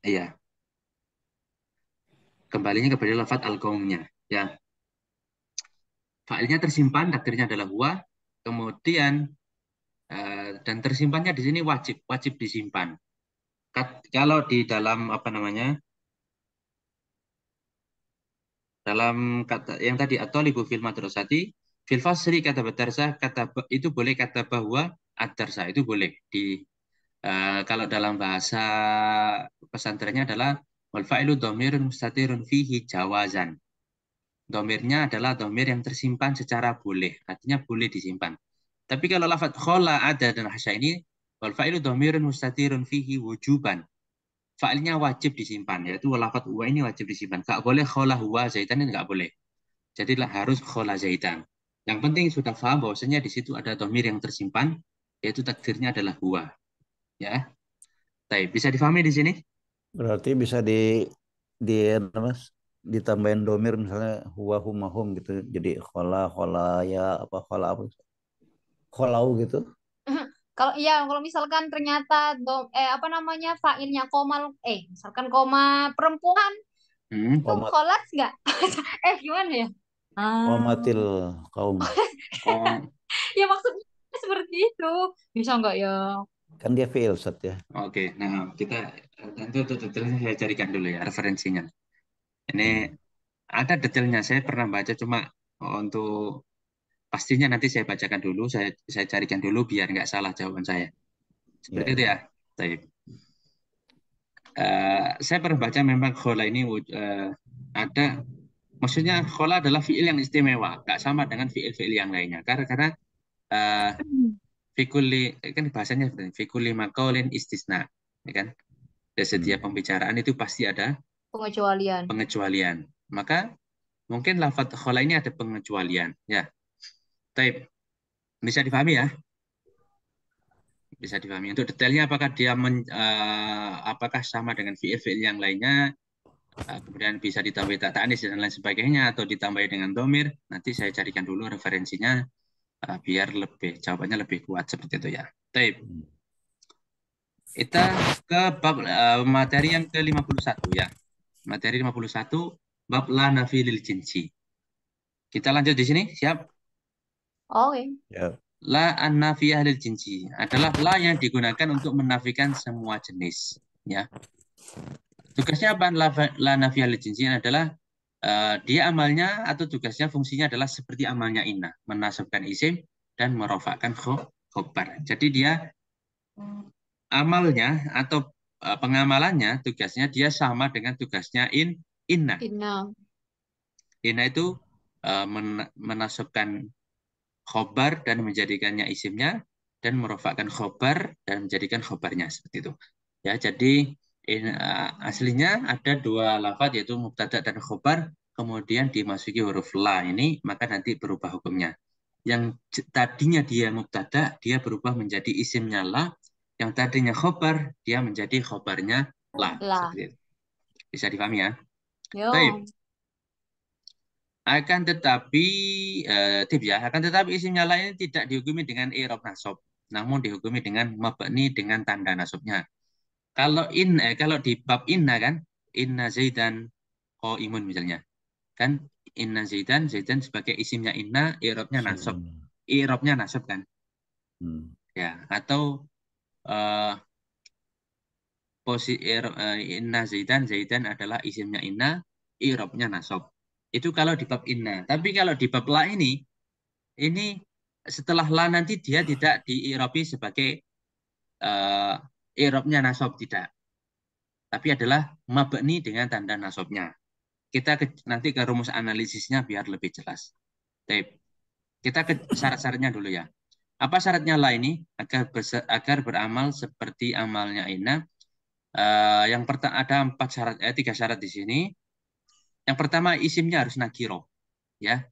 Iya. Kembalinya kepada lafaz al-qaumnya. Ya. Failnya tersimpan, takdirnya adalah huwa. Kemudian dan tersimpannya di sini wajib disimpan. Kalau di dalam apa namanya? Dalam kata yang tadi atau libu fil madrasati fil fasri kata badarsa kata itu boleh kata bahwa adarsa itu boleh di kalau dalam bahasa pesantrennya adalah wal fa'ilu dhamirun mustatirun fihi jawazan. Domirnya adalah domir yang tersimpan secara boleh, artinya boleh disimpan. Tapi kalau lafadz khola ada dan hasya ini wal fa'ilu dhamirun mustatirun fihi wujuban. Fa'ilnya wajib disimpan, yaitu lafadz huwa ini wajib disimpan. Gak boleh khola huwa zaitan ini gak boleh. Jadilah harus khola zaitan. Yang penting sudah paham bahwasanya di situ ada domir yang tersimpan, yaitu takdirnya adalah huwa. Ya, baik. Bisa difahami di sini? Berarti bisa di apa, ditambahin domir misalnya huwa humahum gitu. Jadi khola ya apa khola apa? Kholau gitu. Kalau iya, kalau misalkan ternyata apa namanya fa'ilnya komal, misalkan koma perempuan, Hmm. Itu kholas nggak? Gimana ya? Wamatil kaum. Oh, Ya maksudnya seperti itu. Bisa nggak ya? Kan dia fi'il Ustaz ya. oke. Nah, kita tentu untuk detailnya saya carikan dulu ya referensinya. Ini ada detailnya. Saya pernah baca cuma untuk pastinya nanti saya bacakan dulu, saya carikan dulu biar nggak salah jawaban saya. Seperti Ya. itu ya. Baik. Saya pernah baca memang khola ini ada, maksudnya khola adalah fiil yang istimewa, nggak sama dengan fiil-fiil yang lainnya. Karena uh, fikuli kan bahasanya seperti ini, fikuli maqaulin istisna, ya kan? Dari setiap pembicaraan itu pasti ada Pengecualian. pengecualian. Maka mungkin lafadz khola ini ada pengecualian, ya. Taib. Bisa dipahami ya? Bisa dipahami. Untuk detailnya apakah dia apakah sama dengan fiil-fiil yang lainnya, kemudian bisa ditambah tak ta'anis dan lain sebagainya, atau ditambah dengan domir, nanti saya carikan dulu referensinya biar jawabannya lebih kuat seperti itu ya. Taib. Kita ke bab materi yang ke-51 ya. Materi 51 bab la nafi lil jinsi. Kita lanjut di sini, siap? Oke. Ya. La an-nafiyah lil jinsi adalah la yang digunakan untuk menafikan semua jenis ya. Tugasnya apa? La nafiyah lil jinsi adalah dia amalnya atau tugasnya fungsinya adalah seperti amalnya inna, menasabkan isim dan merofakkan khobar. Jadi dia amalnya atau pengamalannya tugasnya dia sama dengan tugasnya inna. Inna. Inna itu menasabkan khobar dan menjadikannya isimnya dan merofakkan khobar dan menjadikan khobarnya seperti itu. Ya, jadi aslinya ada dua lafaz yaitu mubtada dan khobar, kemudian dimasuki huruf la ini, maka nanti berubah hukumnya. Yang tadinya dia mubtada, dia berubah menjadi isimnya la, yang tadinya khobar, dia menjadi khobarnya la. La. Seperti itu. Bisa dipahami ya? Yo. Baik. Akan tetapi akan tetapi isimnya la ini tidak dihukumi dengan i'rab nasab, namun dihukumi dengan mabni dengan tanda nasabnya. Kalau di bab inna kan, inna zaidan qaimun misalnya. Kan inna zaidan sebagai isimnya inna, i'rabnya nasab. I'rabnya nasab kan? Ya, atau inna zaidan adalah isimnya inna, i'rabnya nasab. Itu kalau di bab inna. Tapi kalau di bab la ini setelah la nanti dia tidak di-i'rabi sebagai i'rabnya nasab, tidak. Tapi adalah mabni dengan tanda nasabnya. Kita nanti ke rumus analisisnya biar lebih jelas. Baik. Kita ke syarat-syaratnya dulu ya. Apa syaratnya la ini? Agar beramal seperti amalnya inna. Yang pertama ada 3 syarat di sini. Yang pertama isimnya harus nakiro, ya.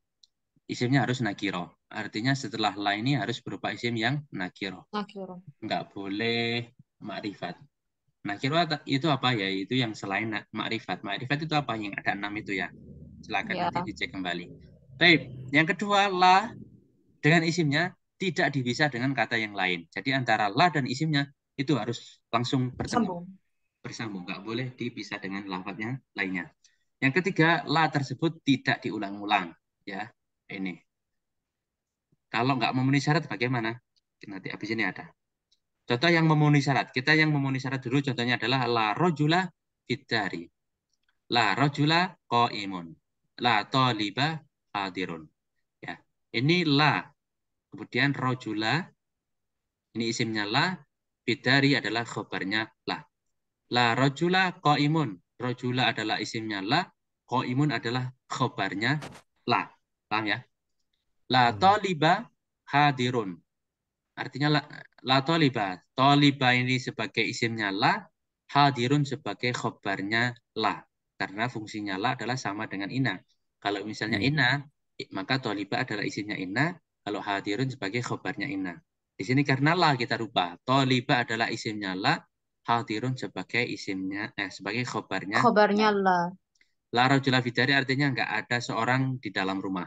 Isimnya harus nakiro. Artinya setelah la ini harus berupa isim yang nakiro. Nakiro. Nggak boleh ma'rifat. Nakiro itu apa ya? Itu yang selain ma'rifat. Ma'rifat itu apa? Yang ada 6 itu ya. Silakan Ya. nanti dicek kembali. Baik. Yang kedua, la dengan isimnya tidak dipisah dengan kata yang lain. Jadi antara la dan isimnya itu harus langsung bertemu. Bersambung. Nggak boleh dipisah dengan lafadznya lainnya. Yang ketiga, la tersebut tidak diulang-ulang. Ya, ini. Kalau nggak memenuhi syarat bagaimana? Nanti habis ini ada. Contoh yang memenuhi syarat. Kita yang memenuhi syarat dulu contohnya adalah la rojula fitari. La rojula qaimun. La toliba hadirun. Ya. Ini la. Kemudian rojula. Ini isimnya la. Fitari adalah khobarnya la. La rojula qaimun. Rojula adalah isimnya la. Qaimun adalah khobarnya la. Paham ya? La toliba hadirun. Artinya la toliba. Toliba ini sebagai isimnya la, hadirun sebagai khobarnya la. Karena fungsinya la adalah sama dengan ina. Kalau misalnya ina, maka toliba adalah isimnya ina. Kalau hadirun sebagai khobarnya ina. Di sini karena la kita rubah. Toliba adalah isimnya la, hadirun sebagai isimnya, sebagai khobarnya la. La. La rajula fidari artinya nggak ada seorang di dalam rumah.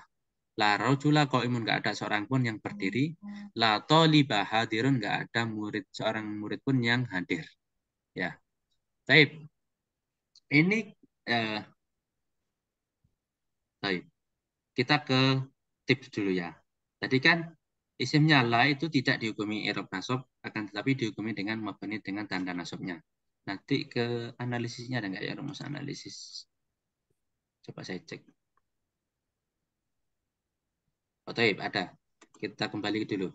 La rajula qaimun, nggak ada seorang pun yang berdiri. La toliba hadirun, nggak ada seorang murid pun yang hadir. Ya, baik. Ini Baik. Kita ke tips dulu ya. Tadi kan isimnya la itu tidak dihukumi i'rab nasab, akan tetapi dihukumi dengan mabni dengan tanda nasabnya. Nanti ke analisisnya ada nggak ya, rumus analisis? Coba saya cek. Oh, taib, ada. Kita kembali dulu.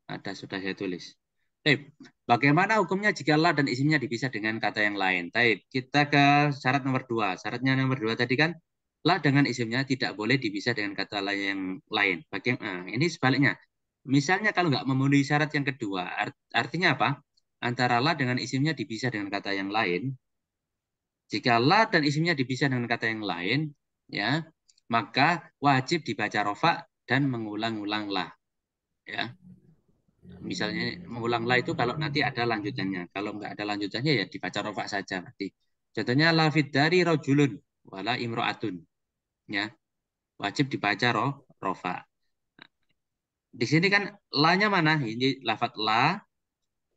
Ada, sudah saya tulis. Taib. Bagaimana hukumnya jika la dan isimnya dipisah dengan kata yang lain? Taib. Kita ke syarat nomor 2. Syaratnya nomor 2 tadi kan, la dengan isimnya tidak boleh dipisah dengan kata lain yang lain. Ini sebaliknya. Misalnya kalau nggak memenuhi syarat yang kedua, artinya apa? Antara la dengan isimnya dipisah dengan kata yang lain. Jika la dan isimnya dipisah dengan kata yang lain, ya, maka wajib dibaca rofa dan mengulang-ulang la. Ya, misalnya mengulang la itu kalau nanti ada lanjutannya. Kalau nggak ada lanjutannya ya dibaca rofa saja berarti. Contohnya la dari rojulun wala imro'atun. Ya, wajib dibaca rofa. Di sini kan la-nya mana? Ini lafat la,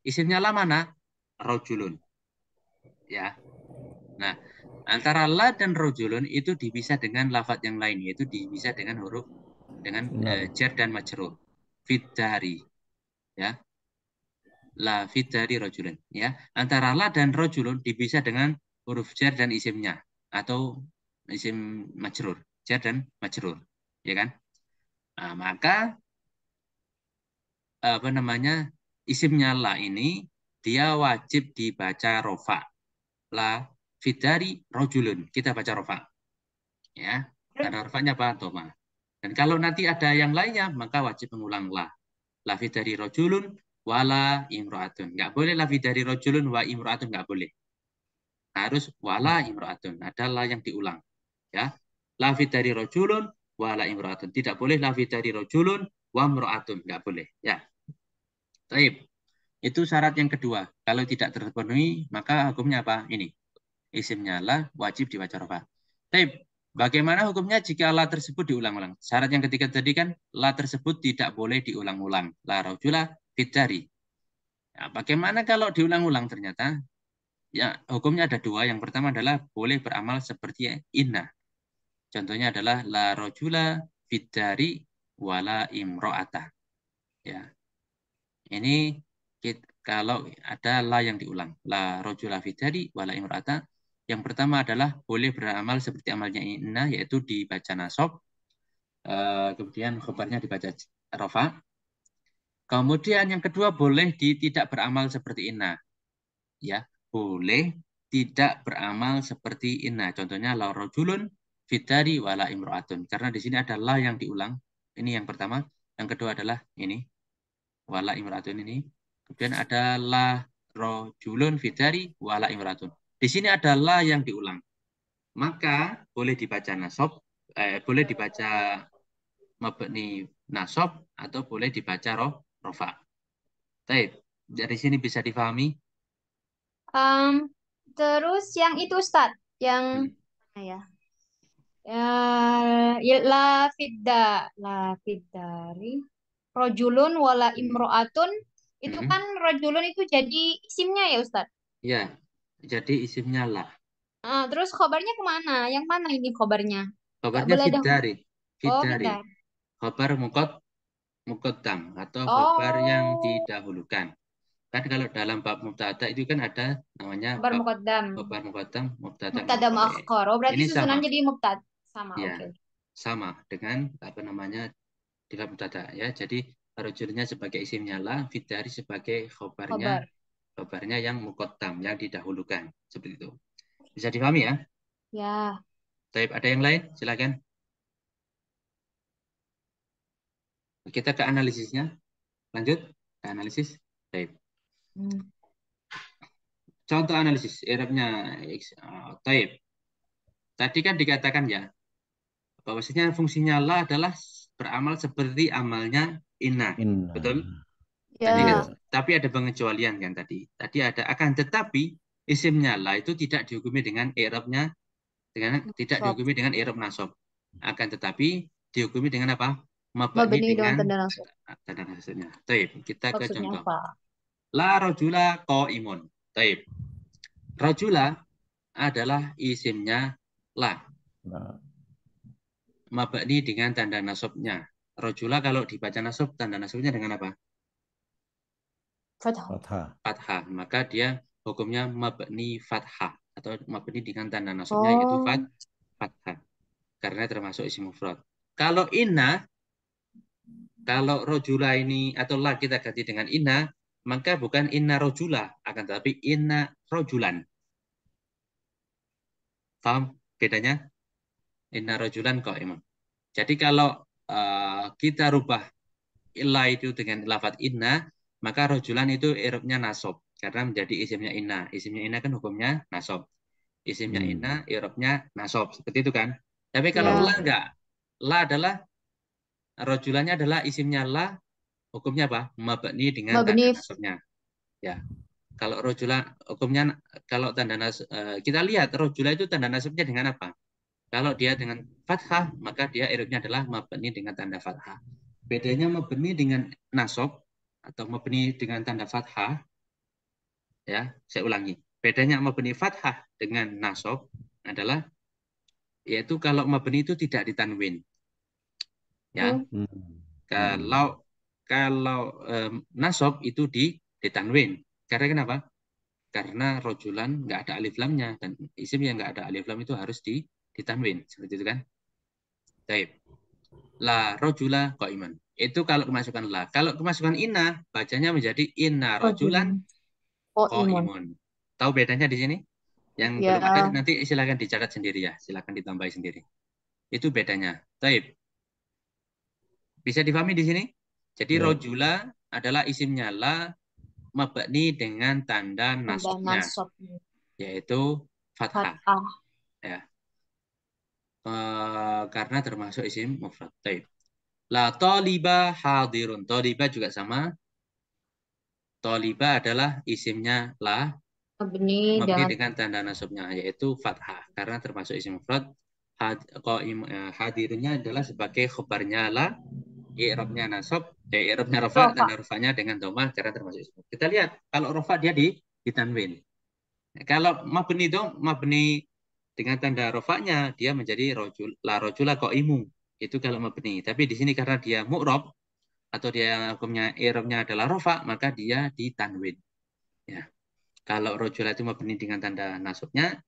isimnya la mana? Rojulun. Ya. Nah, antara la dan rojulun itu dipisah dengan lafat yang lain, yaitu dipisah dengan huruf dengan jar dan majrur. Fidari. Ya. La fidari rojulun. Ya. Antara la dan rojulun dipisah dengan huruf jar dan isimnya atau isim majrur. Jar dan majrur. Ya kan? Nah, maka apa namanya? Isimnya la ini dia wajib dibaca rofa. La fidari rojulun. Kita baca rofa. Ya. Tanda rofanya apa? Toma. Dan kalau nanti ada yang lainnya, maka wajib mengulang la. Lafi dari rojulun wala imro'atun. Nggak boleh lafi dari rojulun wa imro'atun. Nggak boleh. Harus wala imro'atun. Ada la yang diulang. Ya. Lafi dari rojulun wala imro'atun. Tidak boleh lafi dari rojulun wa imro'atun. Nggak boleh. Ya. Taib. Itu syarat yang kedua. Kalau tidak terpenuhi, maka hukumnya apa? Ini. Isimnya la wajib dibaca rofa. Taib. Bagaimana hukumnya jika la tersebut diulang-ulang? Syarat yang ketiga tadi kan la tersebut tidak boleh diulang-ulang. La rajula fidari. Ya, bagaimana kalau diulang-ulang ternyata? Ya, hukumnya ada dua. Yang pertama adalah boleh beramal seperti inna. Contohnya adalah la rajula fidari wala imro'ata. Ya. Ini kalau ada la yang diulang. La rajula fidari wala imro'ata. Yang pertama adalah boleh beramal seperti amalnya inna, yaitu dibaca nasab, kemudian khobarnya dibaca rofa. Kemudian yang kedua boleh tidak beramal seperti inna, ya boleh tidak beramal seperti inna. Contohnya la rojulun fitari wala imro'atun. Karena di sini ada la yang diulang. Ini yang pertama. Yang kedua adalah ini wala imro'atun ini. Kemudian ada la rojulun fitari wala imro'atun. Di sini ada la yang diulang. Maka boleh dibaca nasab, boleh dibaca mabni nasab atau boleh dibaca rofa. Baik, dari sini bisa difahami. Terus yang itu Ustadz, yang ya, la fiddari rojulun wala imro'atun, itu kan rojulun itu jadi isimnya ya Ustadz. Ya, jadi isimnya lah. Terus khobarnya kemana? Yang mana ini khobarnya? Nggak Khobarnya boleh ada huruf. fidari. Oh, Fidari. fiddar. Khobar muqaddam atau khobar yang Oh, didahulukan. Kan kalau dalam bab mubtada itu kan ada namanya khobar bab muqaddam. khobar muqaddam, mubtada Mubtada muakhkhar. muakhkhar. Oh, berarti Ini sama. susunan jadi mubtada. Sama, Ya, oke. sama dengan apa namanya di bab mubtada ya. Jadi rojulnya sebagai isimnya lah, fidari sebagai Khobar. khobarnya yang muqaddam, yang didahulukan. Seperti itu. Bisa dipahami ya? Ya. Baik, ada yang lain? Silakan. Kita ke analisisnya. Lanjut ke analisis. Baik. Contoh analisis i'rabnya taib. Tadi kan dikatakan ya bahwasanya fungsinya la adalah beramal seperti amalnya inna. Betul? Tadi kan, Ya. tapi ada pengecualian kan tadi. Tadi ada akan tetapi isimnya la itu tidak dihukumi dengan i'rabnya tidak Sob. dihukumi dengan i'rab nasab. Akan tetapi dihukumi dengan apa? Mabni Mabni dengan dengan tanda nasab. tanda nasabnya. Taib. Kita ke Maksudnya contoh. apa? La rojula imun. Taib. Rojula adalah isimnya la. mabni dengan tanda nasabnya. Rojula kalau dibaca nasab, tanda nasabnya dengan apa? Fathah. Fathah. Fathah. Maka dia hukumnya mabni fathah atau mabni dengan tanda nasabnya yaitu Oh. fathah. Karena termasuk isim mufrad. Kalau inna, kalau rojula ini atau la kita ganti dengan inna, maka bukan inna rojula, akan tetapi inna rojulan. Paham bedanya? Inna rojulan kok imam. Jadi kalau kita rubah la itu dengan lafadz inna, maka rojulan itu i'rabnya nasab karena menjadi isimnya inna. Isimnya inna kan hukumnya nasab. Isimnya inna, i'rabnya nasab. Seperti itu kan? Tapi kalau Ya. la enggak. La adalah rojulannya adalah isimnya la, hukumnya apa? Mabni dengan tanda Mabni. nasabnya. Ya. Kalau rojula hukumnya kalau tanda kita lihat rojula itu tanda nasabnya dengan apa? Kalau dia dengan fathah, maka dia i'rabnya adalah mabni dengan tanda fathah. Bedanya mabni dengan nasab atau mabni dengan tanda fathah, ya, saya ulangi. Bedanya mabni fathah dengan nasab adalah yaitu kalau mabni itu tidak ditanwin. Ya. Kalau nasab itu ditanwin. Karena kenapa? Karena rojulan nggak ada alif lamnya dan isim yang nggak ada alif lam itu harus ditanwin. Seperti itu kan? Baik. La rojula qaiman. Itu kalau kemasukan la. Kalau kemasukan inna, bacanya menjadi inna rojulan Oh, imun. qaimun. Tahu bedanya di sini? Yang Ya. belum ada nanti silakan dicatat sendiri ya. Silakan ditambahi sendiri. Itu bedanya. Baik. Bisa dipahami di sini? Jadi Ya. rojula adalah isimnya la mabni dengan tanda Tanda nasabnya nasabnya. yaitu fathah. Fathah. Ya. Karena termasuk isim mufrad. Baik. La toliba hadirun. Toliba juga sama. Toliba adalah isimnya la Mabni mabni dengan dengan tanda nasabnya yaitu fathah karena termasuk isim mufrad. Hadirunnya adalah sebagai khabarnya la, i'rabnya nasab, i'rabnya rafa, rofa. tanda rafanya dengan dhamma karena termasuk isim mufrad. Kita lihat kalau rafa dia ditanwin. Kalau mabni itu mabni dengan tanda rofaknya dia menjadi la rojula qaimu. Itu kalau mabni. Tapi di sini karena dia mu'rab atau dia hukumnya i'rabnya adalah rofa, maka dia ditanwin. Ya. Kalau rojula itu mabni dengan tanda nasabnya,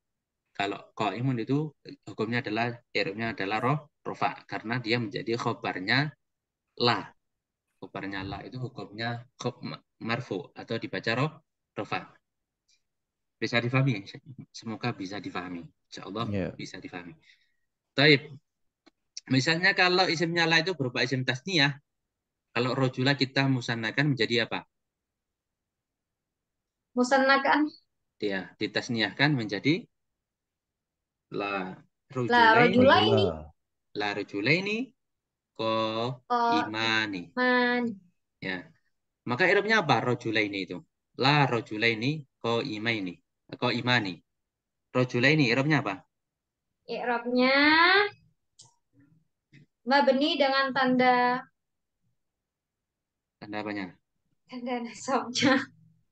kalau qaimun itu hukumnya adalah i'rabnya adalah rofa karena dia menjadi khobarnya la. Khobarnya la itu hukumnya marfu atau dibaca rofa. Bisa difahami? Semoga bisa difahami. Insya Allah bisa difahami. Taib. Misalnya kalau isimnya la itu berupa isim tasniyah, kalau rojula kita musannakan menjadi apa? Musannakan. Dia ditasniyahkan menjadi la La rojula rojulaini, ini. la rojulaini ko imani. Man. Ya. Maka i'rabnya apa rojulaini itu? La rojulaini ko imaini. Ko imani. Rojulaini i'rabnya apa? I'rabnya mabni dengan tanda apanya? tanda nasabnya.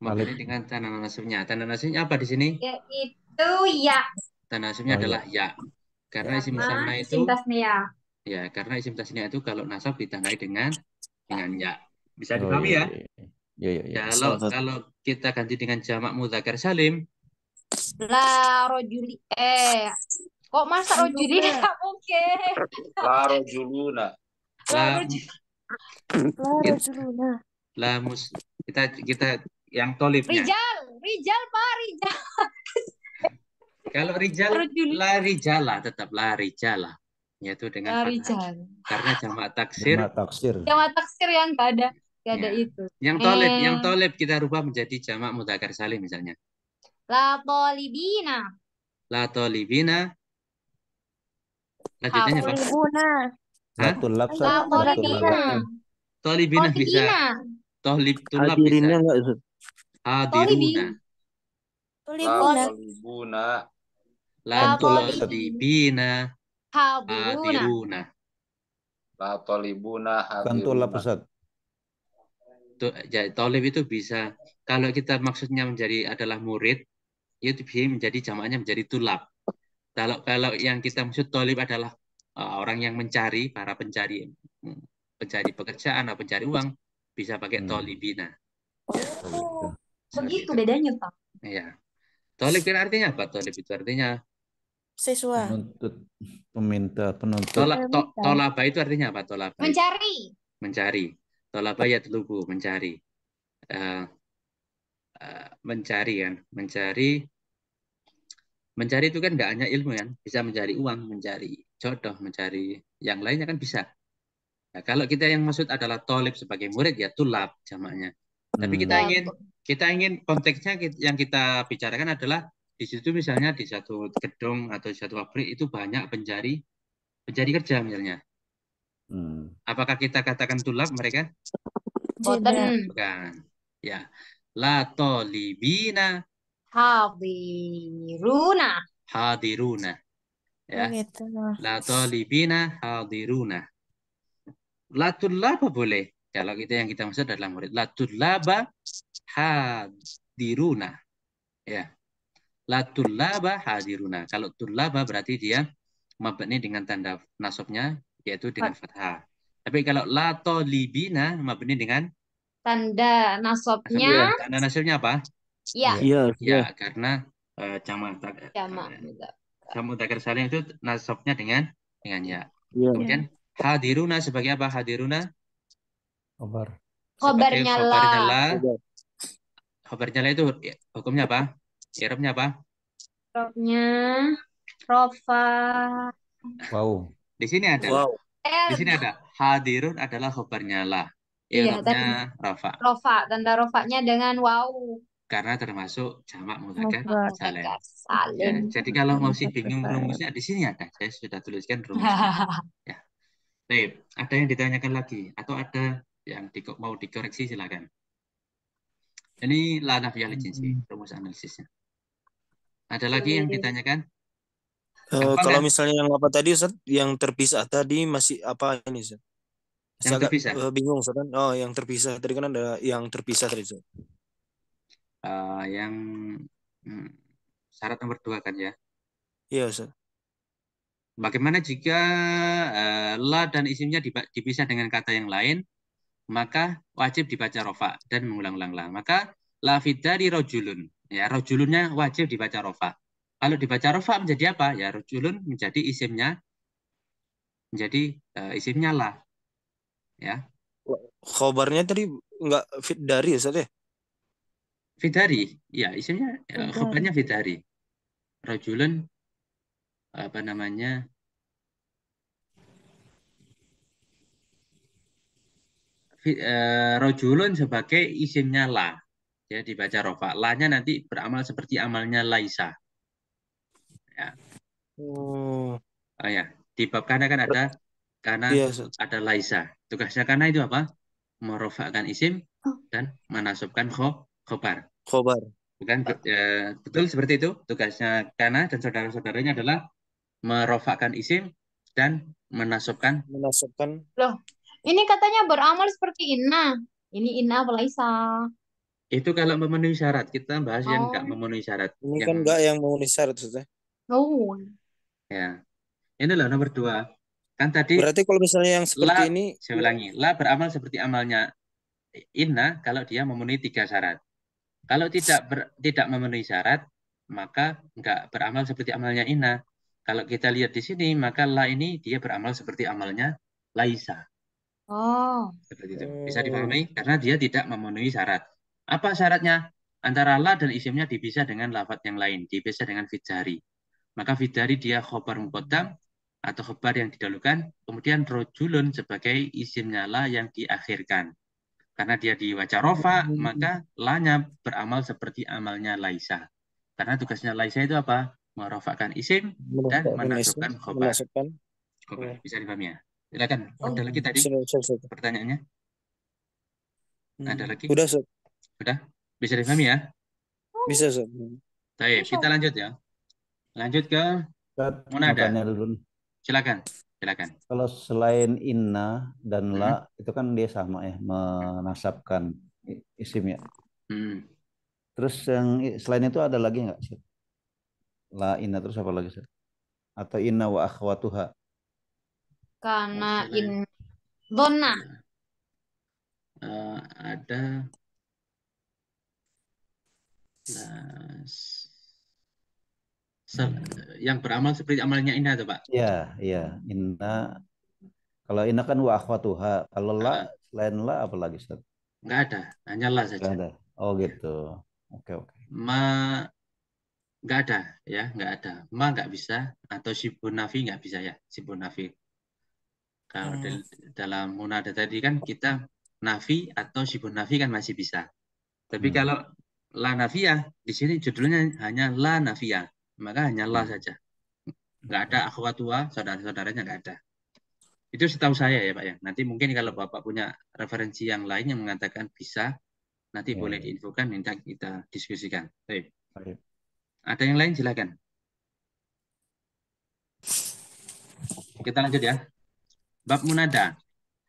Mabni dengan tanda nasabnya. Tanda nasabnya apa di sini? Yaitu ya. Tanda nasabnya adalah ya. Karena isim musanna itu isim tasniyah. ya, karena isim tasniyah itu kalau nasab ditandai dengan ya. Bisa dipahami ya? Kalau kita ganti dengan jamak mudzakar salim, La rojuli. Kok masa rojuli nggak mungkin? La rojuluna. La rojuluna. Kita yang tolibnya. Rijal Pak, Rijal. Kalau rijal, la rijala, tetap la rijala. Yaitu dengan fathah. Karena jamak taksir. Jamak taksir yang nggak ada. Nggak ada itu. Yang tolib kita rubah menjadi jamak mudzakar salim misalnya. La tolibina. La tolibina. Lanjutannya apa? La tolibina. Tolibina bisa. Tulab bisa. Hadiruna. Tolibuna. La tolibina. Hadiruna. La tolibuna hadiruna. Tolib itu bisa. Kalau kita maksudnya adalah murid, itu bisa menjadi jamaknya menjadi tulab. Kalau yang kita maksud tolib adalah orang yang mencari, para pencari pekerjaan atau pencari uang bisa pakai tolibina. Oh, Seperti begitu itu. bedanya, Pak. Ya. Tolib kan artinya apa? Tolib itu artinya Siswa. penuntut. Tolaba itu artinya apa? Tolaba itu Mencari. mencari. Tolaba ya telubu, mencari. Mencari kan, mencari itu kan nggak hanya ilmu kan, bisa mencari uang, mencari jodoh, mencari yang lainnya kan bisa. Nah, kalau kita yang maksud adalah tolib sebagai murid ya tulab jamaknya. Tapi kita ingin konteksnya yang kita bicarakan adalah di situ misalnya di satu gedung atau di satu pabrik itu banyak pencari kerja misalnya. Apakah kita katakan tulab mereka? Boten. Bukan. Ya. La tolibina Hadiruna. Ya. Gitu. La tolibina hadiruna. La tullaba boleh. Kalau yang kita maksud adalah murid. La tullaba hadiruna. Ya. La tullaba hadiruna. Kalau tullaba berarti dia mabni dengan tanda nasabnya yaitu dengan fathah. Tapi kalau la tolibina mabni dengan tanda nasabnya. Tanda nasabnya apa? Iya. Ya, karena jamak mudzakkar salim itu nasabnya dengan ya. Kemudian hadiruna sebagai apa? Hadiruna Khobarnya la. Khobarnya la itu hukumnya apa? I'rabnya apa? I'rabnya rofa. Wow. Di sini ada. Di sini ada hadirun adalah khobarnya la. I'rabnya rofa. Rofa, tanda rofanya dengan waw. Karena termasuk jamak mudzakkar salim. Ya, Salim. jadi kalau masih bingung rumusnya di sini ada. Saya sudah tuliskan rumusnya. Ya. Baik, ada yang ditanyakan lagi atau ada yang mau dikoreksi silakan. Ini la nafiyah li jinsi, rumus analisisnya. Ada lagi yang ditanyakan? Kalau misalnya yang apa tadi Ustaz, yang terpisah tadi masih apa ini Ustaz? Yang terpisah. Bingung Ustaz. Oh, yang terpisah tadi kan ada yang terpisah tadi Ustaz. Yang syarat nomor 2 kan ya? Iya Ustaz. Bagaimana jika la dan isimnya dipisah dengan kata yang lain, maka wajib dibaca rofa dan mengulang-ulang la. Maka la fidari rojulun. Ya, rojulunnya wajib dibaca rofa. Kalau dibaca rofa menjadi apa? Ya, rojulun menjadi isimnya la. Ya. Khobarnya tadi enggak fidari Ustaz ya? Fidari, ya isimnya khobarnya fidari. Rojulun apa namanya? Rojulun sebagai isimnya la. Ya, dibaca rofa. La-nya nanti beramal seperti amalnya laisa. Ya. Oh ya, di bab kana kan ada ada laisa. Tugasnya kana itu apa? Merofakkan isim dan menasabkan khobar. Bukan betul seperti itu. Tugasnya kana dan saudara-saudaranya adalah merofakkan isim dan menasabkan. Loh, ini katanya beramal seperti inna. Ini inna apa laisa? Itu kalau memenuhi syarat. Kita bahas yang enggak memenuhi syarat. Ini kan enggak yang memenuhi syarat Ustaz. Oh. Ya. Ini loh nomor 2. Kan tadi berarti kalau misalnya yang seperti ini, saya ulangi, la beramal seperti amalnya inna kalau dia memenuhi 3 syarat. Kalau tidak memenuhi syarat, maka enggak beramal seperti amalnya inna. Kalau kita lihat di sini, maka la ini dia beramal seperti amalnya laisa. Oh. Seperti itu. Bisa dipahami? Karena dia tidak memenuhi syarat. Apa syaratnya? Antara la dan isimnya dipisah dengan lafadz yang lain. Dipisah dengan fidari. Maka fidari dia khobar muqaddam atau khobar yang didahulukan. Kemudian rojulun sebagai isimnya la yang diakhirkan. Karena dia dibaca rofa, maka la-nya beramal seperti amalnya laisa. Karena tugasnya laisa itu apa? Merofakkan isim dan menasukkan khobar. Bisa dipahami ya? Silakan. Ada lagi tadi pertanyaannya? Ada lagi? Sudah? Bisa dipahami ya? Bisa Ustaz. Baik, kita lanjut ya. Lanjut ke munada. Silakan. Kalau selain inna dan la itu kan dia sama ya, menasabkan isim ya. Terus yang selain itu ada lagi nggak sih? La inna terus apa lagi sih? Atau inna wa akhwatuha? Karena Selain in dona. ada nah, yang beramal seperti amalnya Inna tuh Pak. Ya, iya. Inna. Kalau inna kan wa akhwatuha. Kalau la, Ah, selain la apa lagi, Ustaz? nggak ada, hanya la Nggak saja. ada. Oh Ya. gitu. Oke, oke. Ma nggak ada, ya nggak ada. Ma nggak bisa atau sibun nafi nggak bisa ya, sibun nafi. Kalau dalam munada tadi kan kita nafi atau sibun nafi kan masih bisa. Tapi Hmm. kalau la nafiyah di sini judulnya hanya la nafiyah, maka hanya la saja. Nggak ada akhwatua, saudara-saudaranya nggak ada. Itu setahu saya ya Pak ya. Nanti mungkin kalau Bapak punya referensi yang lain yang mengatakan bisa, nanti Ya, boleh ya. diinfokan, minta kita diskusikan. Baik. Baik. Ada yang lain silakan. Kita lanjut ya. Bab munada.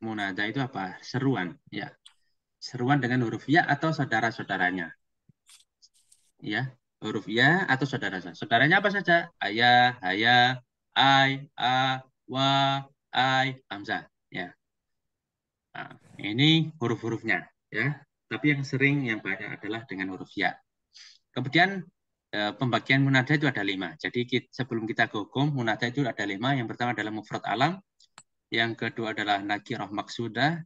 Munada itu apa? Seruan. Ya. Seruan dengan huruf ya atau saudara-saudaranya. Ya. Huruf ya atau saudara. Saudaranya apa saja? Ayah, haya, ai, a, wa, ai, hamzah. Ya. Nah, ini huruf-hurufnya. Ya. Tapi yang sering, yang banyak adalah dengan huruf ya. Kemudian pembagian munada itu ada 5. Jadi sebelum kita ke hukum, munada itu ada 5. Yang pertama adalah mufrad alam. Yang kedua adalah nakirah maksudah.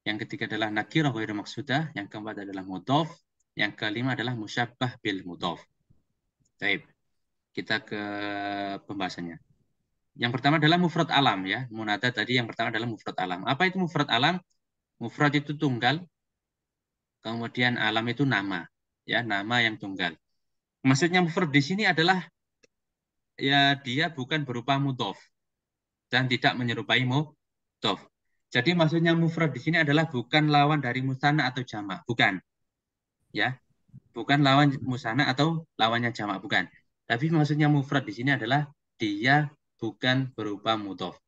Yang ketiga adalah nakirah ghairu maksudah. Yang keempat adalah mudhof. Yang kelima adalah musyabbah bil mudhof. Baik, kita ke pembahasannya. Yang pertama adalah mufrad alam ya. Munada tadi yang pertama adalah mufrad alam. Apa itu mufrad alam? Mufrad itu tunggal. Kemudian alam itu nama. Ya, nama yang tunggal. Maksudnya mufrad di sini adalah ya dia bukan berupa mudhof dan tidak menyerupai mudhof. Jadi maksudnya mufrad di sini adalah bukan lawan dari musanna atau jamak, bukan. Ya, bukan lawan musanna atau lawannya jamak, bukan. Tapi maksudnya mufrad di sini adalah dia bukan berupa mudhof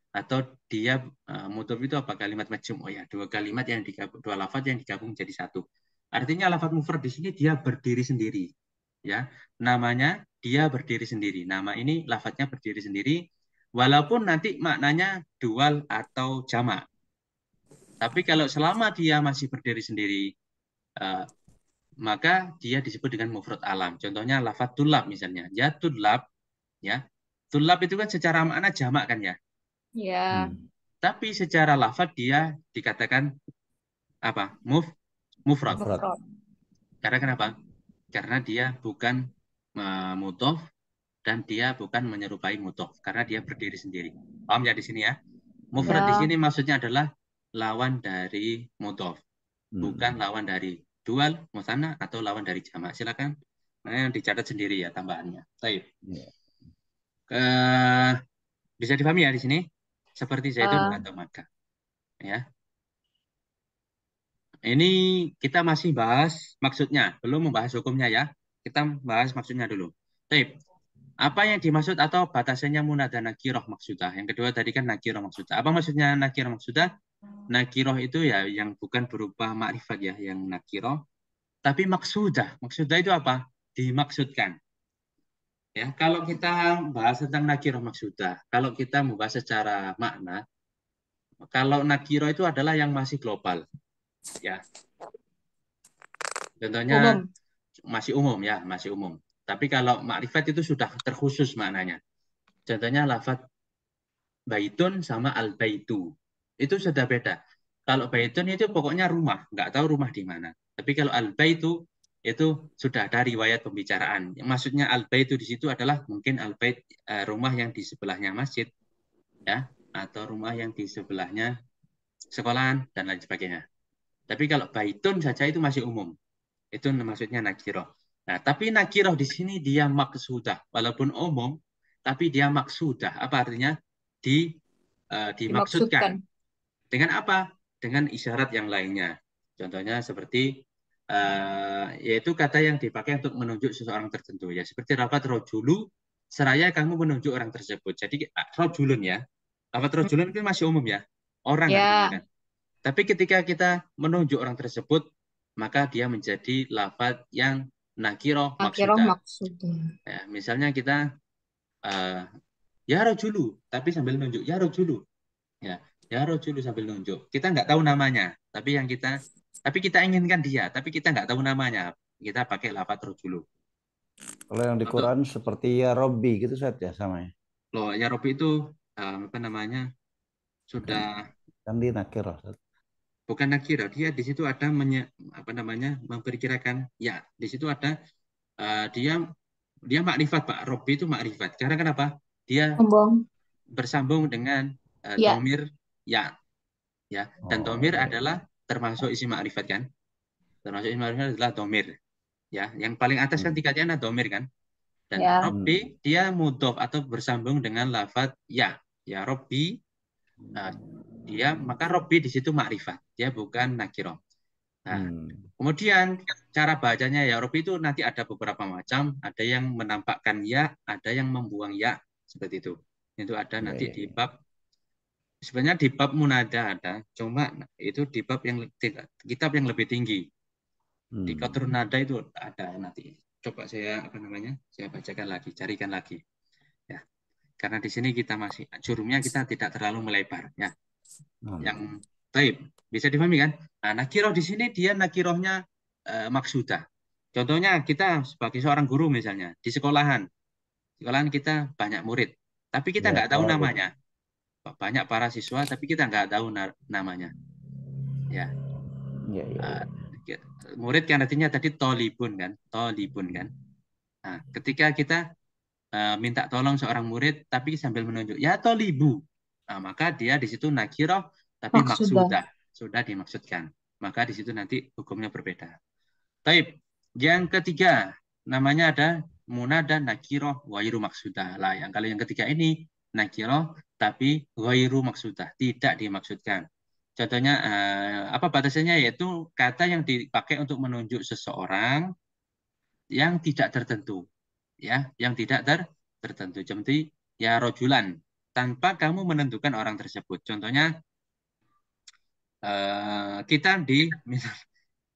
atau dia mudhof itu apa? Kalimat majmuk. Oh ya, dua kalimat yang digabung, dua lafaz yang digabung jadi satu. Artinya lafaz mufrad di sini dia berdiri sendiri. Ya, namanya dia berdiri sendiri. Nama ini lafaznya berdiri sendiri walaupun nanti maknanya dual atau jamak. Tapi kalau selama dia masih berdiri sendiri, maka dia disebut dengan mufrad alam. Contohnya lafaz tulab misalnya. Ya tulab, ya. Tulab itu kan secara makna jamak kan ya. Ya. Tapi secara lafaz dia dikatakan apa? Mufrad. Mufrad. Mufrad. Karena kenapa? Karena dia bukan mudhof dan dia bukan menyerupai mudhof karena dia berdiri sendiri. Paham ya di sini ya? Mufrad di Ya. sini maksudnya adalah lawan dari mudhof, bukan lawan dari dual, musanna atau lawan dari jamak. Silakan. Nah, yang dicatat sendiri ya tambahannya. Baik. Ya. Bisa dipahami ya di sini? Seperti zaitun Ah. atau maka. Ya. Ini kita masih bahas maksudnya, belum membahas hukumnya ya. Kita bahas maksudnya dulu. Baik. Apa yang dimaksud atau batasannya munada nakiroh maksudah? Yang kedua tadi kan nakiroh maksudah. Apa maksudnya nakiroh maksudah? Nakiroh itu ya yang bukan berupa makrifat ya, yang nakiroh. Tapi maksudah. Maksudah itu apa? Dimaksudkan. Ya, kalau kita bahas tentang nakiroh maksudah, kalau kita membahas secara makna, kalau nakiroh itu adalah yang masih global. Ya. Contohnya Umum. masih umum ya, masih umum. Tapi kalau makrifat itu sudah terkhusus maknanya. Contohnya lafaz baitun sama al-baitu. Itu sudah beda. Kalau baitun itu pokoknya rumah, nggak tahu rumah di mana. Tapi kalau al-baitu itu sudah ada riwayat pembicaraan. Maksudnya al-baitu di situ adalah mungkin al-bait rumah yang di sebelahnya masjid ya, atau rumah yang di sebelahnya sekolahan dan lain sebagainya. Tapi kalau baitun saja itu masih umum. Itu maksudnya nakiroh. Nah, tapi nakiroh di sini dia maksudah. Walaupun umum, tapi dia maksudah. Apa artinya? Dimaksudkan. Dimaksudkan. Dengan apa? Dengan isyarat yang lainnya. Contohnya seperti yaitu kata yang dipakai untuk menunjuk seseorang tertentu. Ya, seperti lafaz rojulu, seraya kamu menunjuk orang tersebut. Jadi rojulun ya. Lafaz rojulun itu masih umum ya. Orang artinya Ya. kan. Tapi ketika kita menunjuk orang tersebut, maka dia menjadi lafaz yang nakiroh Nakiroh maksudah. maksudnya. Ya, misalnya kita ya rojulu, tapi sambil menunjuk ya rojulu. Ya rojulu sambil nunjuk. Kita nggak tahu namanya, tapi kita inginkan dia, tapi kita nggak tahu namanya. Kita pakai lafaz rojulu. Kalau yang di Quran seperti ya Robbi gitu Ustaz ya sama ya. Loh, ya Robi itu apa namanya? Sudah Kan di nakir Ustaz. bukan nakira, dia di situ ada memperkirakan ya. Di situ ada dia makrifat, Pak. Robi itu makrifat. Karena kenapa? Dia Sombong. bersambung dengan Ya. domir ya. Ya, dan domir adalah termasuk isim makrifat kan? Termasuk isim makrifat adalah domir. Ya, yang paling atas kan tingkatnya ada domir kan? Dan Ya. Robbi dia mudhof atau bersambung dengan lafaz ya. Ya Robbi. Maka Robbi di situ makrifat. Dia bukan nakiro. Nah, kemudian cara bacanya ya Robbi itu nanti ada beberapa macam. Ada yang menampakkan ya, ada yang membuang ya. Seperti itu. Itu ada nanti di bab. Sebenarnya di bab munada ada. Cuma itu di bab yang kitab yang lebih tinggi. Di Qatrun Nada itu ada nanti. Coba saya bacakan lagi, carikan lagi. Ya. Karena di sini kita masih jurumnya kita tidak terlalu melebar ya. Yang taib bisa dipahami kan? Nah, nakiroh di sini dia nakirohnya maksudah. Contohnya kita sebagai seorang guru misalnya di sekolahan kita banyak murid, tapi kita nggak tahu namanya. Banyak para siswa, tapi kita nggak tahu namanya. Ya. Murid kan artinya tadi tolibun kan. Nah, ketika kita minta tolong seorang murid, tapi sambil menunjuk ya tolibu, nah, maka dia di situ nakiroh, tapi maksudah sudah dimaksudkan. Maka di situ nanti hukumnya berbeda. Taib. Yang ketiga namanya ada munada nakiroh wairu maksudah. Lah, kalau yang ketiga ini nakiroh tapi wairu maksudah, tidak dimaksudkan. Contohnya apa batasannya, yaitu kata yang dipakai untuk menunjuk seseorang yang tidak tertentu, ya, yang tidak tertentu. Seperti ya rojulan, tanpa kamu menentukan orang tersebut. Contohnya kita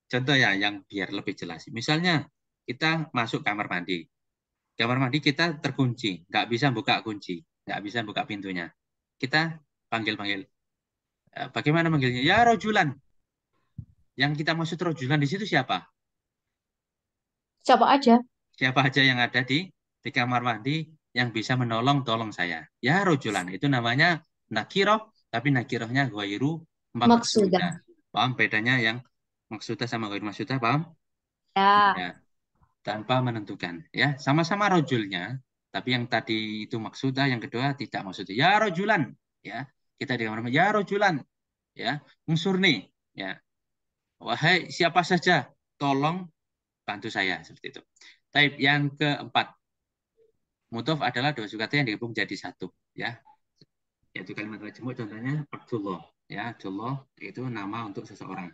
contoh ya yang biar lebih jelas. Misalnya kita masuk kamar mandi kita terkunci, nggak bisa buka kunci, nggak bisa buka pintunya. Kita panggil. Bagaimana manggilnya? Ya rojulan. Yang kita maksud rojulan di situ siapa? Siapa aja? Siapa aja yang ada di kamar mandi yang bisa menolong, tolong saya. Ya rojulan. Itu namanya nakiroh, tapi nakirohnya ghairu maksudah. Paham bedanya yang maksudah sama ghairu maksudah, paham? Ya. Tanpa menentukan. Ya, sama-sama rojulnya, tapi yang tadi itu maksudah, yang kedua tidak maksudnya. Ya rojulan. Ya, kita di kamar mandi. Ya rojulan. Ya, unsurni. Ya, wahai siapa saja, tolong bantu saya, seperti itu. Type yang keempat, mudhof adalah dua suku kata yang digabung jadi satu, ya. Yaitu kalimat majmuk, contohnya Abdullah, ya. Abdullah itu nama untuk seseorang.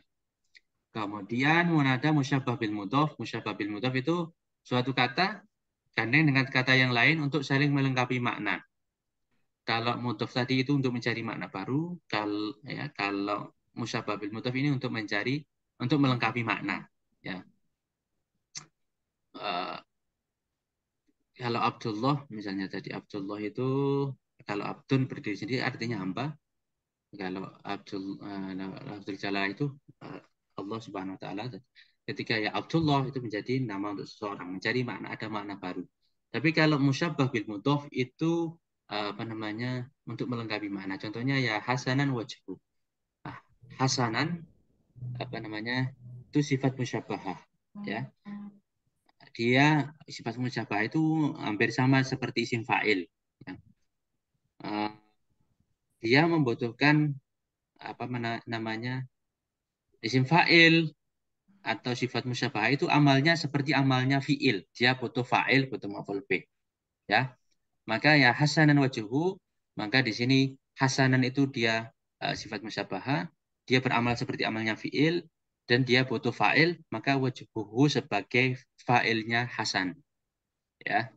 Kemudian munada musyabbah bil mudhof. Musyabbah bil mudhof itu suatu kata gandeng dengan kata yang lain untuk saling melengkapi makna. Kalau mudhof tadi itu untuk mencari makna baru, kalau musyabbah bil mudhof ini untuk melengkapi makna, ya. Kalau Abdullah misalnya tadi Abdullah itu kalau Abdun berdiri sendiri artinya hamba. Kalau Abdul Jalal itu Allah Subhanahu Wa Taala. Ketika ya Abdullah itu menjadi nama untuk seseorang, mencari makna, ada makna baru. Tapi kalau musyabbah bil mudhof itu untuk melengkapi makna. Contohnya ya Hasanan wajhu. Hasanan itu sifat musyabbahah, ya. Dia sifat musyabbah itu hampir sama seperti isim fa'il. Ya. Dia membutuhkan isim fa'il atau sifat musyabbah itu amalnya seperti amalnya fi'il. Dia butuh fa'il, butuh maf'ul bih. Ya. Maka ya hasanan wajhu, maka di sini hasanan itu dia sifat musyabbah, dia beramal seperti amalnya fi'il dan dia butuh fa'il, maka wajhuhu sebagai fa'ilnya hasan. Ya.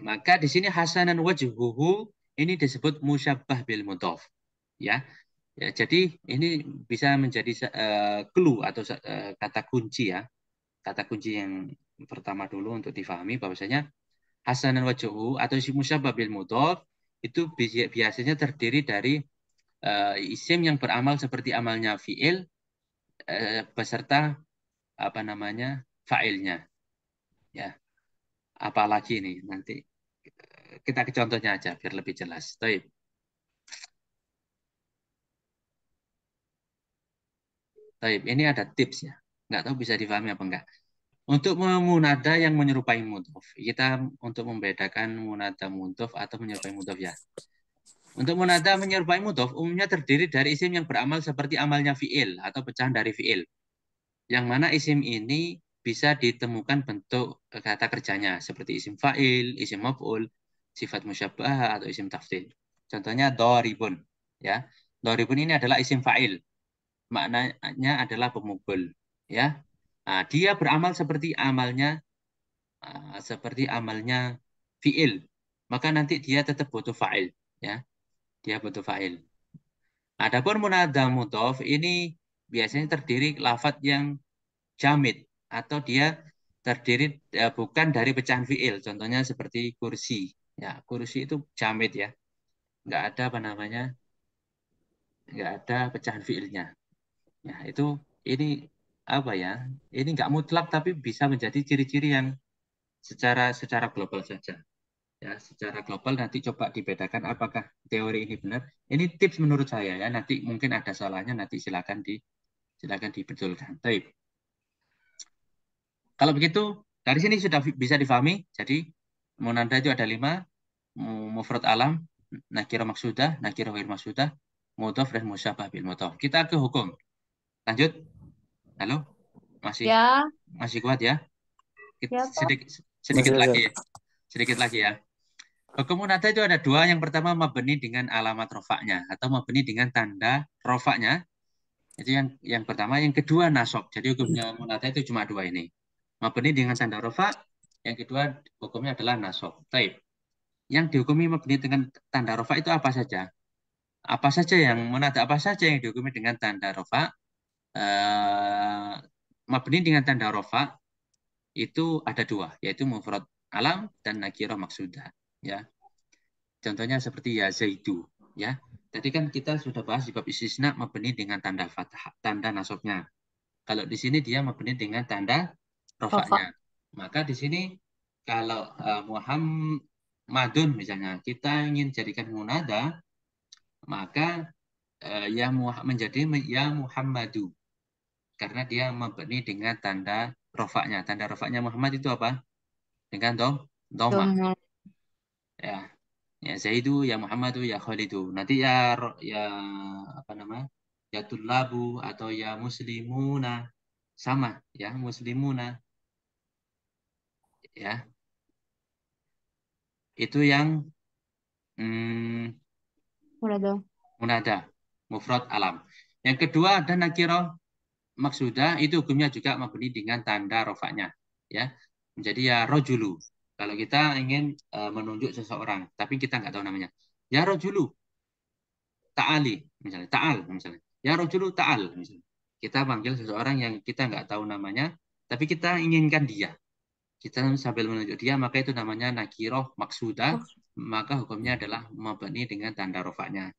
Maka di sini hasanan wajhuhu ini disebut musyabbah bil mudhof. Ya. Ya, jadi ini bisa menjadi clue atau kata kunci, ya. Kata kunci yang pertama dulu untuk difahami bahwasanya hasanan wajhuhu atau si musyabbah bil mudhof itu biasanya terdiri dari isim yang beramal seperti amalnya fiil beserta apa namanya fa'ilnya. Ya, apalagi nih nanti kita ke contohnya aja biar lebih jelas. Baik. Baik, ini ada tips ya. Nggak tahu bisa difahami apa enggak. Untuk munada yang menyerupai mudhof, kita untuk membedakan munada mudhof atau menyerupai mudhof ya. Untuk munada menyerupai mudhof umumnya terdiri dari isim yang beramal seperti amalnya fiil atau pecahan dari fiil. Yang mana isim ini bisa ditemukan bentuk kata kerjanya seperti isim fa'il, isim maf'ul, sifat musyabbah atau isim tafdhil. Contohnya doribun ya. Doribun ini adalah isim fa'il. Maknanya adalah pemukul ya. Nah, dia beramal seperti amalnya fiil. Maka nanti dia tetap butuh fa'il ya. Dia butuh fa'il. Adapun munada mudhof ini biasanya terdiri lafadz yang jamid atau dia terdiri bukan dari pecahan fiil. Contohnya seperti kursi. Ya, kursi itu jamid ya. Nggak ada apa namanya? Nggak ada pecahan fiilnya. Ya, ini apa ya? Ini nggak mutlak tapi bisa menjadi ciri-ciri yang secara global saja. Ya, secara global nanti coba dibedakan apakah teori ini benar. Ini tips menurut saya ya. Nanti mungkin ada salahnya nanti silakan dibetulkan. Baik. Kalau begitu dari sini sudah bisa difahami. Jadi munada itu ada 5, mufrad alam, nakirah maksudah, nakirah ghair maksudah, mudhof dan musyabah bil mudhof. Kita ke hukum. Lanjut. Halo? Masih Ya, kuat ya? ya Pak. Sedikit Masih, lagi Ustaz. ya. Sedikit lagi ya. Hukum munada itu ada 2. Yang pertama mabni dengan alamat rofaknya atau mabni dengan tanda rofaknya. Itu yang pertama. Yang kedua nasab. Jadi hukumnya munada itu cuma 2 ini. Mabni dengan tanda rofa. Yang kedua hukumnya adalah nasab. Taib. Yang dihukumi mabni dengan tanda rofa itu apa saja? Apa saja yang munada apa saja yang dihukumi dengan tanda rofa? Mabni dengan tanda rofa itu ada 2, yaitu mufrad alam dan nakirah maksudah. Ya. Contohnya seperti ya zaidu. Ya. Tadi kan kita sudah bahas di bab istisna mabni dengan tanda fathah, tanda nasabnya. Kalau di sini dia mabni dengan tanda Rafa. rofaknya. Maka di sini kalau Muhammadun misalnya kita ingin jadikan munada, maka menjadi ya Muhammadu. Karena dia mabni dengan tanda rofaknya. Tanda rofaknya Muhammad itu apa? Dengan doma. Dom. Ya. Ya Zaidu, ya Muhammadu, ya Khalidu. Nanti ya apa nama? Ya Tullabu atau ya Muslimuna sama ya Muslimuna. Ya. Itu yang munada, mufrad alam. Yang kedua ada nakirah maksudah, itu hukumnya juga mabni dengan tanda rofaknya. Ya. Menjadi ya rojulu. Kalau kita ingin menunjuk seseorang, tapi kita nggak tahu namanya. Ya rojulu, ta'ali, misalnya. Ta'al, misalnya. Ya rojulu ta'al, misalnya. Kita panggil seseorang yang kita nggak tahu namanya, tapi kita inginkan dia. Kita sambil menunjuk dia, maka itu namanya nakiroh maksudah, maka hukumnya adalah mabni dengan tanda rofaknya.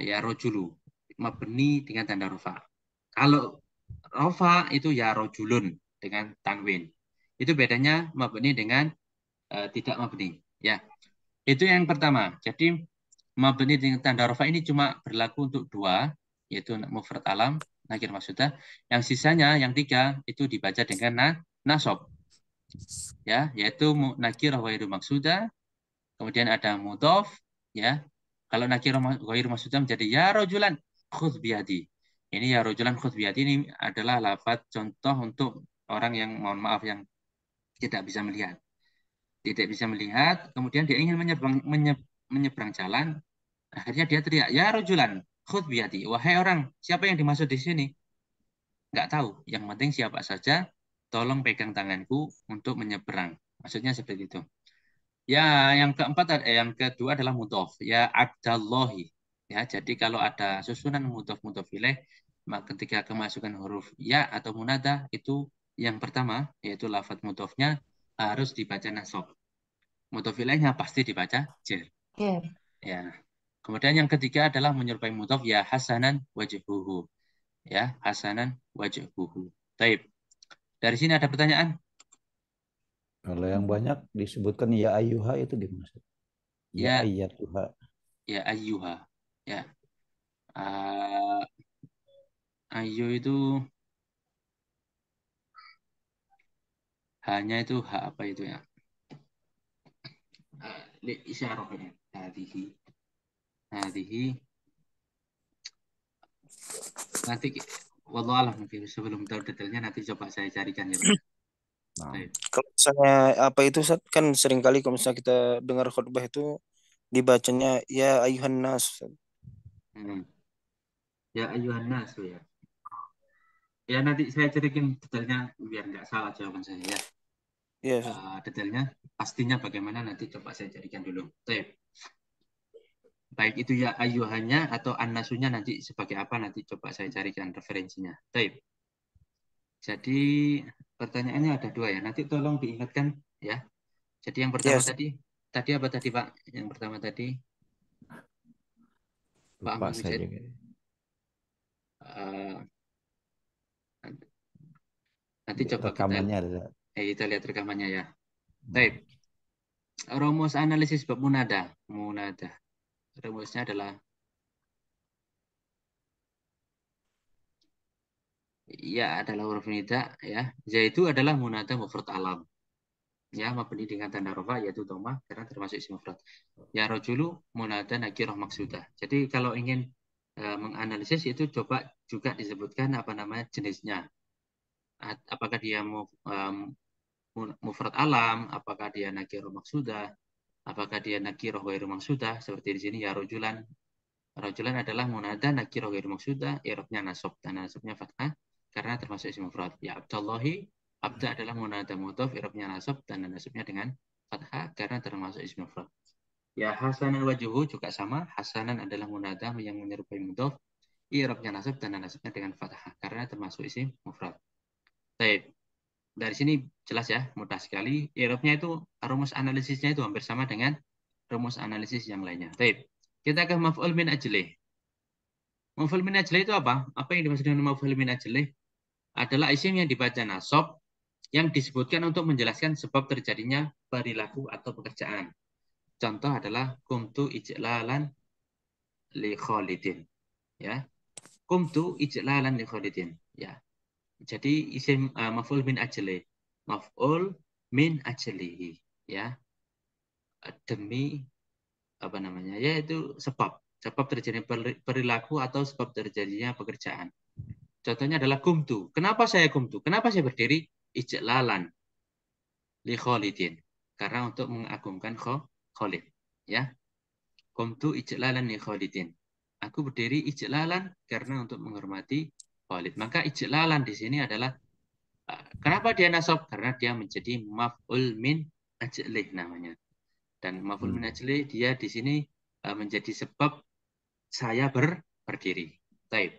Ya rojulu, mabni dengan tanda rofa. Kalau rofa itu ya rojulun dengan tanwin. Itu bedanya mabni dengan tidak mabni. Ya, itu yang pertama. Jadi mabni dengan tanda rofa ini cuma berlaku untuk 2, yaitu mufrad alam, nakir maksudah. Yang sisanya, yang 3 itu dibaca dengan nasab. Ya, yaitu nakirah ghairu maksudah, kemudian ada mudhof, ya. Kalau nakirah ghairu maksudah menjadi ya rajulan khudh biyadi. Ini ya rajulan khudh biyadi ini adalah lafaz contoh untuk orang yang mohon maaf yang tidak bisa melihat. Tidak bisa melihat, kemudian dia ingin menyeberang jalan, akhirnya dia teriak, ya rajulan khudh biyadi. Wahai orang, siapa yang dimaksud di sini? Nggak tahu. Yang penting siapa saja, tolong pegang tanganku untuk menyeberang. Maksudnya seperti itu. Ya, yang kedua adalah mudhof. Ya, Abdallahi. Ya, jadi kalau ada susunan mudhof ilaih, maka ketika kemasukan huruf ya atau munada itu yang pertama yaitu lafadz mudhofnya harus dibaca nasab. Mudhof ilaihnya pasti dibaca jar. Yeah. Ya. Kemudian yang ketiga adalah menyerupai mudhaf, ya hasanan wajhuhu. Ya, hasanan wajhuhu. Taib. Dari sini ada pertanyaan? Kalau yang banyak disebutkan ya ayyuha itu gimana? Ya Ya, ayyatuha. ya ayyuha. Ya. Uh, Ayu itu hanya itu hak apa itu ya? Isyarah ya. Hadihi. Nanti wallahu alam, mungkin sebelum tahu detailnya nanti coba saya carikan ya, Pak. Nah, Baik. Kalau misalnya apa itu Ustaz, kan sering kali kalau misalnya kita dengar khutbah itu dibacanya ya ayuhan nas. Ustaz. Ya ayuhan nas ya. Ya nanti saya carikan detailnya biar nggak salah jawaban saya ya. Iya, Ustaz. Detailnya pastinya bagaimana nanti coba saya carikan dulu. Baik itu ya ayuhannya atau annasunya nanti sebagai apa nanti coba saya carikan referensinya. Jadi pertanyaannya ada dua ya. Nanti tolong diingatkan ya. Jadi yang pertama Yes. tadi apa tadi Pak? Yang pertama tadi Pak lupa Ahmad saya Hussein. juga. Nanti coba Rekamannya ada. kita lihat rekamannya ya. Baik. Rumus analisis bab munada. Rumusnya adalah ya adalah huruf nida ya. Yaitu adalah munada mufrad alam. Ya, mabni dengan tanda rafa yaitu dhamma karena termasuk isim mufrad. Ya rajulu munada nakirah maksudah. Jadi kalau ingin menganalisis itu coba juga disebutkan apa namanya jenisnya. Apakah dia mufrad alam, apakah dia nakirah maksudah, apakah dia nakirah ghairu maksudah, seperti di sini ya rajulan. Rajulan adalah munada nakirah ghairu maksudah, i'rabnya nasab dan nasabnya fathah karena termasuk isim mufrad. Ya Abdullahi, abda adalah munada mudhaf, i'rabnya nasab dan nasabnya dengan fathah karena termasuk isim mufrad. Ya hasanan wajhu juga sama, hasanan adalah munada yang menyerupai mudhaf, i'rabnya nasab dan nasabnya dengan fathah karena termasuk isim mufrad. Baik. Dari sini jelas ya, mudah sekali. I'rabnya itu rumus analisisnya itu hampir sama dengan rumus analisis yang lainnya. Baik. Kita ke maf'ul min ajlih. Maf'ul min ajlih itu apa? Apa yang dimaksud dengan maf'ul min ajlih? Adalah isim yang dibaca nasab yang disebutkan untuk menjelaskan sebab terjadinya perilaku atau pekerjaan. Contoh adalah kumtu ijlalan li Khalidin. Ya. Kumtu ijlalan li Khalidin. Ya. Jadi isim maf'ul min ajlih. Maf'ul min ajlihi. Ya. Demi apa namanya? Yaitu sebab terjadinya perilaku atau sebab terjadinya pekerjaan. Contohnya adalah kumtu. Kenapa saya kumtu? Kenapa saya berdiri? Ijlalan li Khalidin. Karena untuk mengagungkan Khalid. Ya. Kumtu ijlalan li Khalidin. Aku berdiri ijlalan karena untuk menghormati Khalid. Maka ijlalan di sini adalah kenapa dia nasab? Karena dia menjadi maf'ul min ajlih namanya. Dan maf'ul min ajlih dia di sini menjadi sebab saya berdiri. Taib.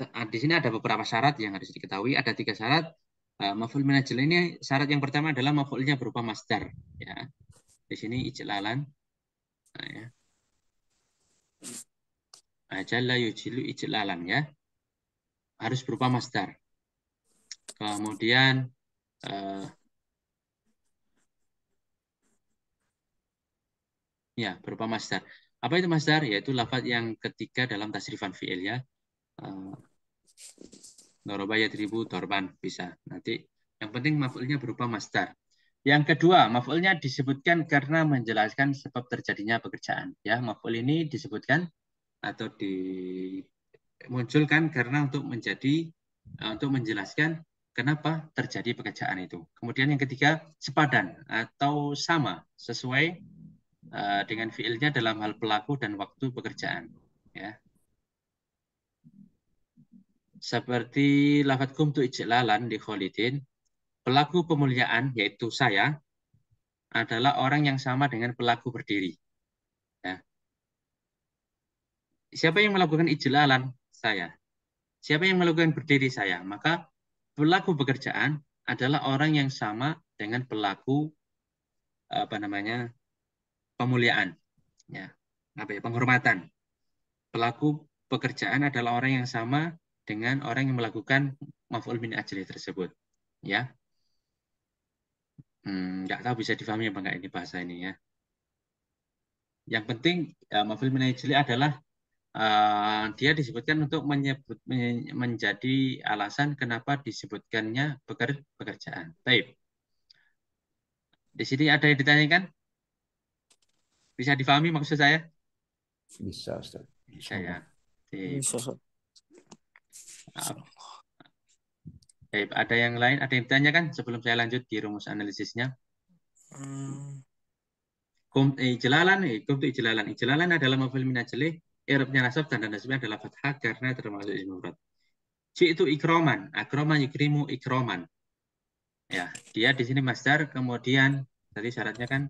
Di sini ada beberapa syarat yang harus diketahui. Ada 3 syarat. Maf'ul min ajlih ini syarat yang pertama adalah maf'ulnya berupa masdar. Ya. Di sini ijlalan. Nah, ya. Jalla yujilu ijlalan ya. Harus berupa masdar. Kemudian ya berupa masdar. Apa itu masdar? Yaitu lafaz yang ketiga dalam tasrifan fi'il ya. Doroba yadribu dorban bisa. Nanti yang penting maf'ulnya berupa masdar. Yang kedua, maf'ulnya disebutkan karena menjelaskan sebab terjadinya pekerjaan. Ya, maf'ul ini disebutkan atau dimunculkan karena untuk menjelaskan kenapa terjadi pekerjaan itu. Kemudian yang ketiga, sepadan atau sama sesuai dengan fiilnya dalam hal pelaku dan waktu pekerjaan. Ya. Seperti lafadz kumtu ijlalan di Khalidin, pelaku pemuliaan yaitu saya adalah orang yang sama dengan pelaku berdiri. Ya. Siapa yang melakukan ijlalan? Saya. Siapa yang melakukan berdiri? Saya. Maka pelaku pekerjaan adalah orang yang sama dengan pelaku apa namanya pemuliaan. Ya, apa ya? Penghormatan. Pelaku pekerjaan adalah orang yang sama dengan orang yang melakukan maf'ul min ajli tersebut. Ya, nggak tahu bisa difahami apa nggak ini bahasa ini ya. Yang penting maf'ul min ajli adalah dia disebutkan untuk menjadi alasan kenapa disebutkannya pekerjaan. Baik. Di sini ada yang ditanyakan? Bisa difahami maksud saya? Bisa, Ustaz. Bisa ya. Bisa, Ustaz. Baik, ada yang lain? Ada yang ditanyakan sebelum saya lanjut di rumus analisisnya? Ijlalan adalah maf'ul min ajlih, i'rabnya nasab, tanda nasabnya adalah fathah karena termasuk ism mufrad. Itu ikroman, akroma yukrimu ikroman. Ya, dia di sini masdar, kemudian tadi syaratnya kan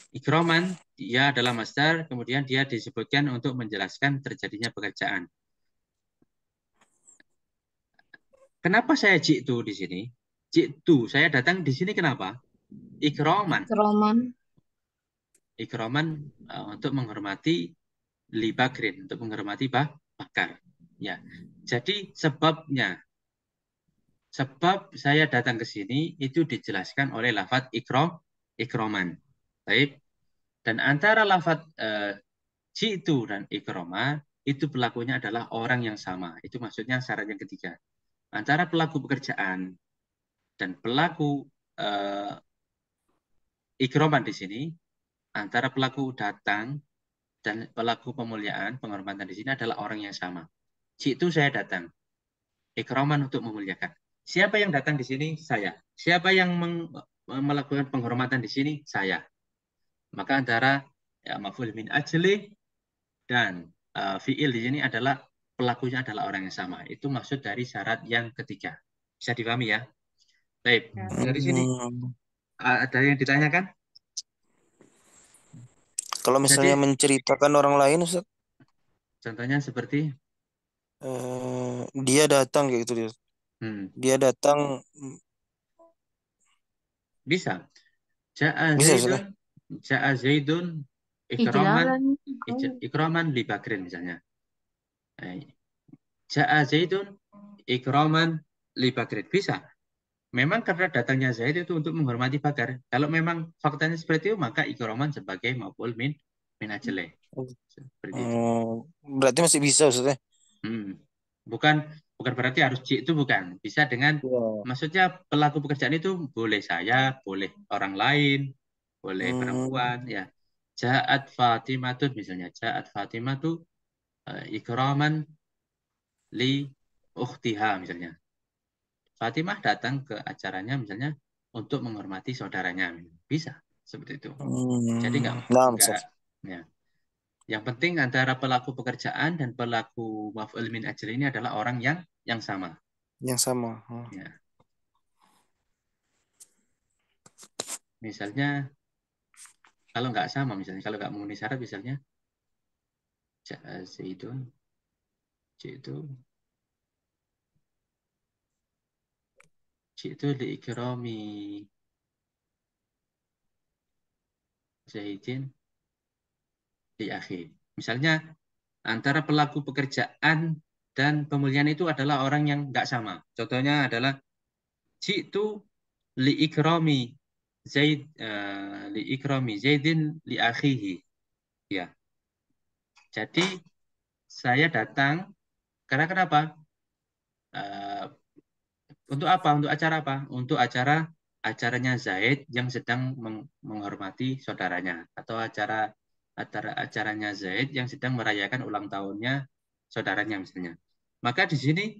ikroman, dia adalah masdar, kemudian dia disebutkan untuk menjelaskan terjadinya pekerjaan. Kenapa saya jitu di sini? Jitu, saya datang di sini kenapa? Ikroman. Ikroman untuk menghormati li bakrin, untuk menghormati bakar. Ya, jadi sebab saya datang ke sini itu dijelaskan oleh lafadz ikroman. Baik. Dan antara lafadz jitu dan ikroma itu pelakunya adalah orang yang sama. Itu maksudnya syarat yang ketiga. Antara pelaku pekerjaan dan pelaku ikroman di sini, antara pelaku datang dan pelaku pemuliaan, penghormatan di sini adalah orang yang sama. Jitu saya datang. Ikroman untuk memuliakan. Siapa yang datang di sini? Saya. Siapa yang melakukan penghormatan di sini? Saya. Maka antara maf'ul min ajli dan fi'il di sini adalah pelakunya adalah orang yang sama. Itu maksud dari syarat yang ketiga. Bisa dipahami ya? Baik. Dari sini ada yang ditanyakan? Kalau misalnya Jadi, menceritakan orang lain, Ustaz, contohnya seperti dia datang kayak gitu dia. Dia datang bisa. Ja'a bisa, Ustaz, Zaidun, Ja'a Zaidun ikraman li Bakrin misalnya. Ja'a Zaidun ikraman li Bakrin. Bisa. Memang karena datangnya Zaid itu untuk menghormati Bakar. Kalau memang faktanya seperti itu, maka ikraman sebagai maf'ul min ajlih. Seperti itu. Berarti masih bisa, Ustaz ya? Bukan berarti harus itu bukan. Bisa dengan maksudnya pelaku pekerjaan itu boleh saya, boleh orang lain, boleh perempuan ya. Ja'at Fatimah misalnya, Ja'at Fatimah ikraman li ukhtiha misalnya. Fatimah datang ke acaranya misalnya untuk menghormati saudaranya. Bisa seperti itu. Jadi enggak ya. Yang penting antara pelaku pekerjaan dan pelaku maf'ul min ajli ini adalah orang yang sama. Yang sama. Ya. Misalnya kalau nggak sama, misalnya kalau nggak memenuhi syarat, misalnya Zaidun, itu diikrami Zaidin di akhir. Misalnya antara pelaku pekerjaan dan pemulihan itu adalah orang yang nggak sama. Contohnya adalah jitu liikrami Zaidin li akhihi. Ya. Jadi saya datang karena kenapa? Untuk apa? Untuk acara apa? Untuk acaranya Zaid yang sedang menghormati saudaranya atau acaranya Zaid yang sedang merayakan ulang tahunnya saudaranya misalnya. Maka di sini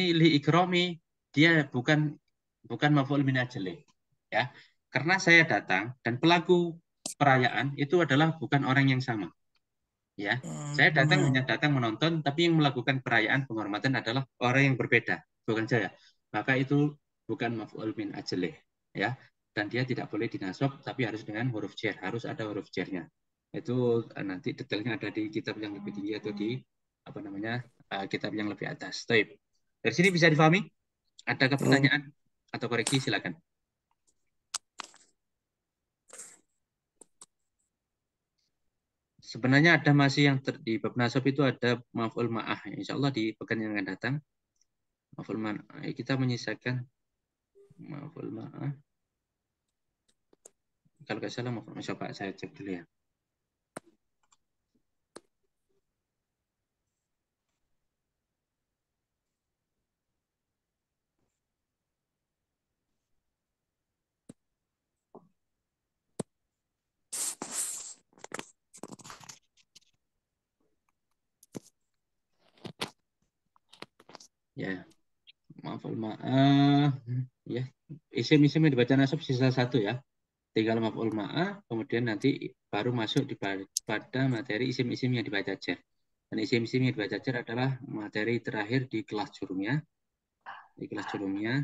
li ikromi dia bukan maf'ul min ajli. Ya. Karena saya datang dan pelaku perayaan itu adalah bukan orang yang sama. Ya. Saya hanya datang menonton, tapi yang melakukan perayaan penghormatan adalah orang yang berbeda, bukan saya. Maka itu bukan maf'ul min ajlih, ya. Dan dia tidak boleh dinasab, tapi harus dengan huruf jar, harus ada huruf jarnya. Itu nanti detailnya ada di kitab yang lebih tinggi atau di kitab yang lebih atas. Taib. Dari sini bisa difahami? Ada pertanyaan atau koreksi? Silakan. sebenarnya ada masih yang di bab nasab itu ada maf'ul ma'ah. Insya Allah di pekan yang akan datang maf'ul ma'ah kita menyisakan maf'ul ma'ah. Kalau nggak salah maf'ul ma'ah, coba saya cek dulu ya. Ya, maf'ul ma'ah ya. Isim-isim yang dibaca nasab sisa satu ya. Tinggal maf'ul ma'ah, kemudian nanti baru masuk pada materi isim-isim yang dibaca jar. Dan isim-isim yang dibaca jar adalah materi terakhir di kelas jurumiyah. Di kelas jurumiyah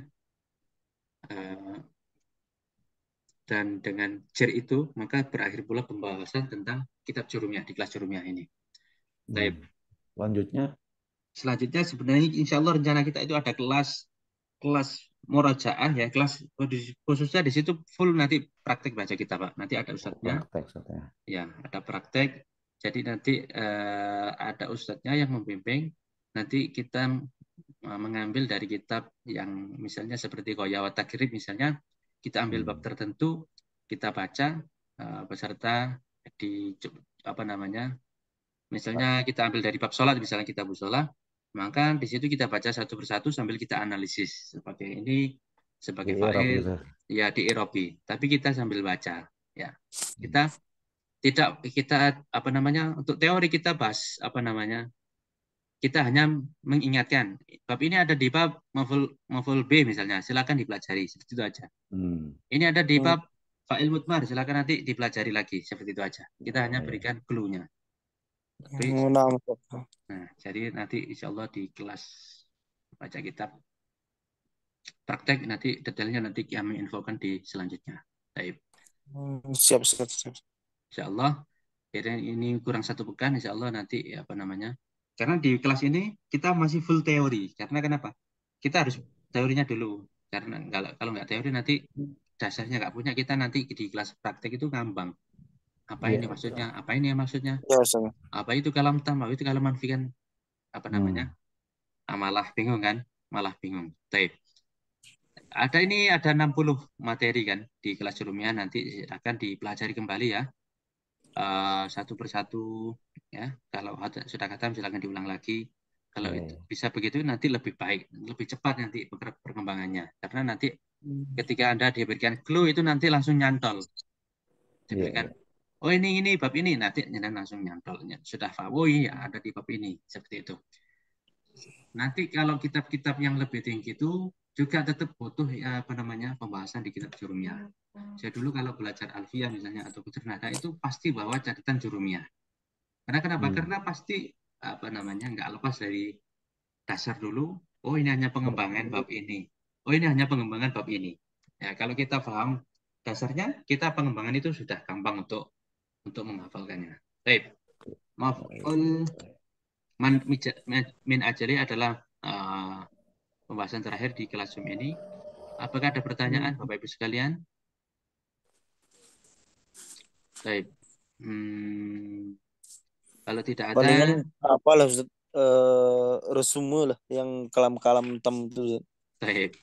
dan dengan jar itu maka berakhir pula pembahasan tentang kitab jurumiyah di kelas jurumiyah ini. Baik. Lanjutnya Selanjutnya sebenarnya insya Allah rencana kita itu ada kelas murojaah ya, kelas khususnya di situ full nanti praktek baca kitab Pak. Nanti ada ustadznya. praktek. Ya, ada praktek. Jadi nanti ada ustadznya yang membimbing. Nanti kita mengambil dari kitab yang misalnya seperti Qoya wa Takrib misalnya, kita ambil bab tertentu, kita baca beserta di apa namanya? Misalnya kita ambil dari bab sholat, misalnya kita sholat, maka di situ kita baca satu persatu sambil kita analisis sebagai ini sebagai fa'il gitu. ya di Eropi. Tapi kita sambil baca ya. Kita apa namanya untuk teori kita bahas apa namanya kita hanya mengingatkan bab ini ada di bab maf'ul B misalnya silakan dipelajari seperti itu aja. Ini ada di bab fa'il mudmar silakan nanti dipelajari lagi seperti itu aja. Kita hanya berikan clue-nya. Nah, jadi nanti insya Allah di kelas baca kitab praktek nanti detailnya nanti kami infokan di selanjutnya. Baik. Siap. Insya Allah. Ini kurang satu pekan, insya Allah nanti apa namanya? Karena di kelas ini kita masih full teori. Karena kenapa? Kita harus teorinya dulu. Karena kalau nggak teori nanti dasarnya nggak punya kita nanti di kelas praktek itu ngambang. Apa ini maksudnya? Apa ini maksudnya? Apa itu kalam tam? Apa itu kalam manfi kan? Apa namanya? Malah bingung kan? Malah bingung. Baik. Ada 60 materi kan di kelas jurumiyah nanti akan dipelajari kembali ya. Satu persatu ya. Kalau sudah khatam silakan diulang lagi. Kalau itu bisa begitu nanti lebih baik, lebih cepat nanti perkembangannya. Karena nanti ketika Anda diberikan clue itu nanti langsung nyantol. Diberikan oh ini bab ini nanti langsung nyantol. Sudah paham, oh iya ada di bab ini seperti itu. Nanti kalau kitab-kitab yang lebih tinggi itu juga tetap butuh apa namanya pembahasan di kitab jurumiyah. Saya dulu kalau belajar alfiyah misalnya atau nada itu pasti bawa catatan jurumiyah. Karena kenapa? Karena pasti apa namanya nggak lepas dari dasar dulu. Oh ini hanya pengembangan bab ini. Oh ini hanya pengembangan bab ini. Ya kalau kita paham dasarnya, kita pengembangan itu sudah gampang untuk menghafalkannya. Baik. Maf'ul min ajali adalah pembahasan terakhir di kelas Zoom ini. Apakah ada pertanyaan Bapak Ibu sekalian? Baik. Kalau tidak ada palingan apalah resume lah yang kalam-kalam tam itu. Baik.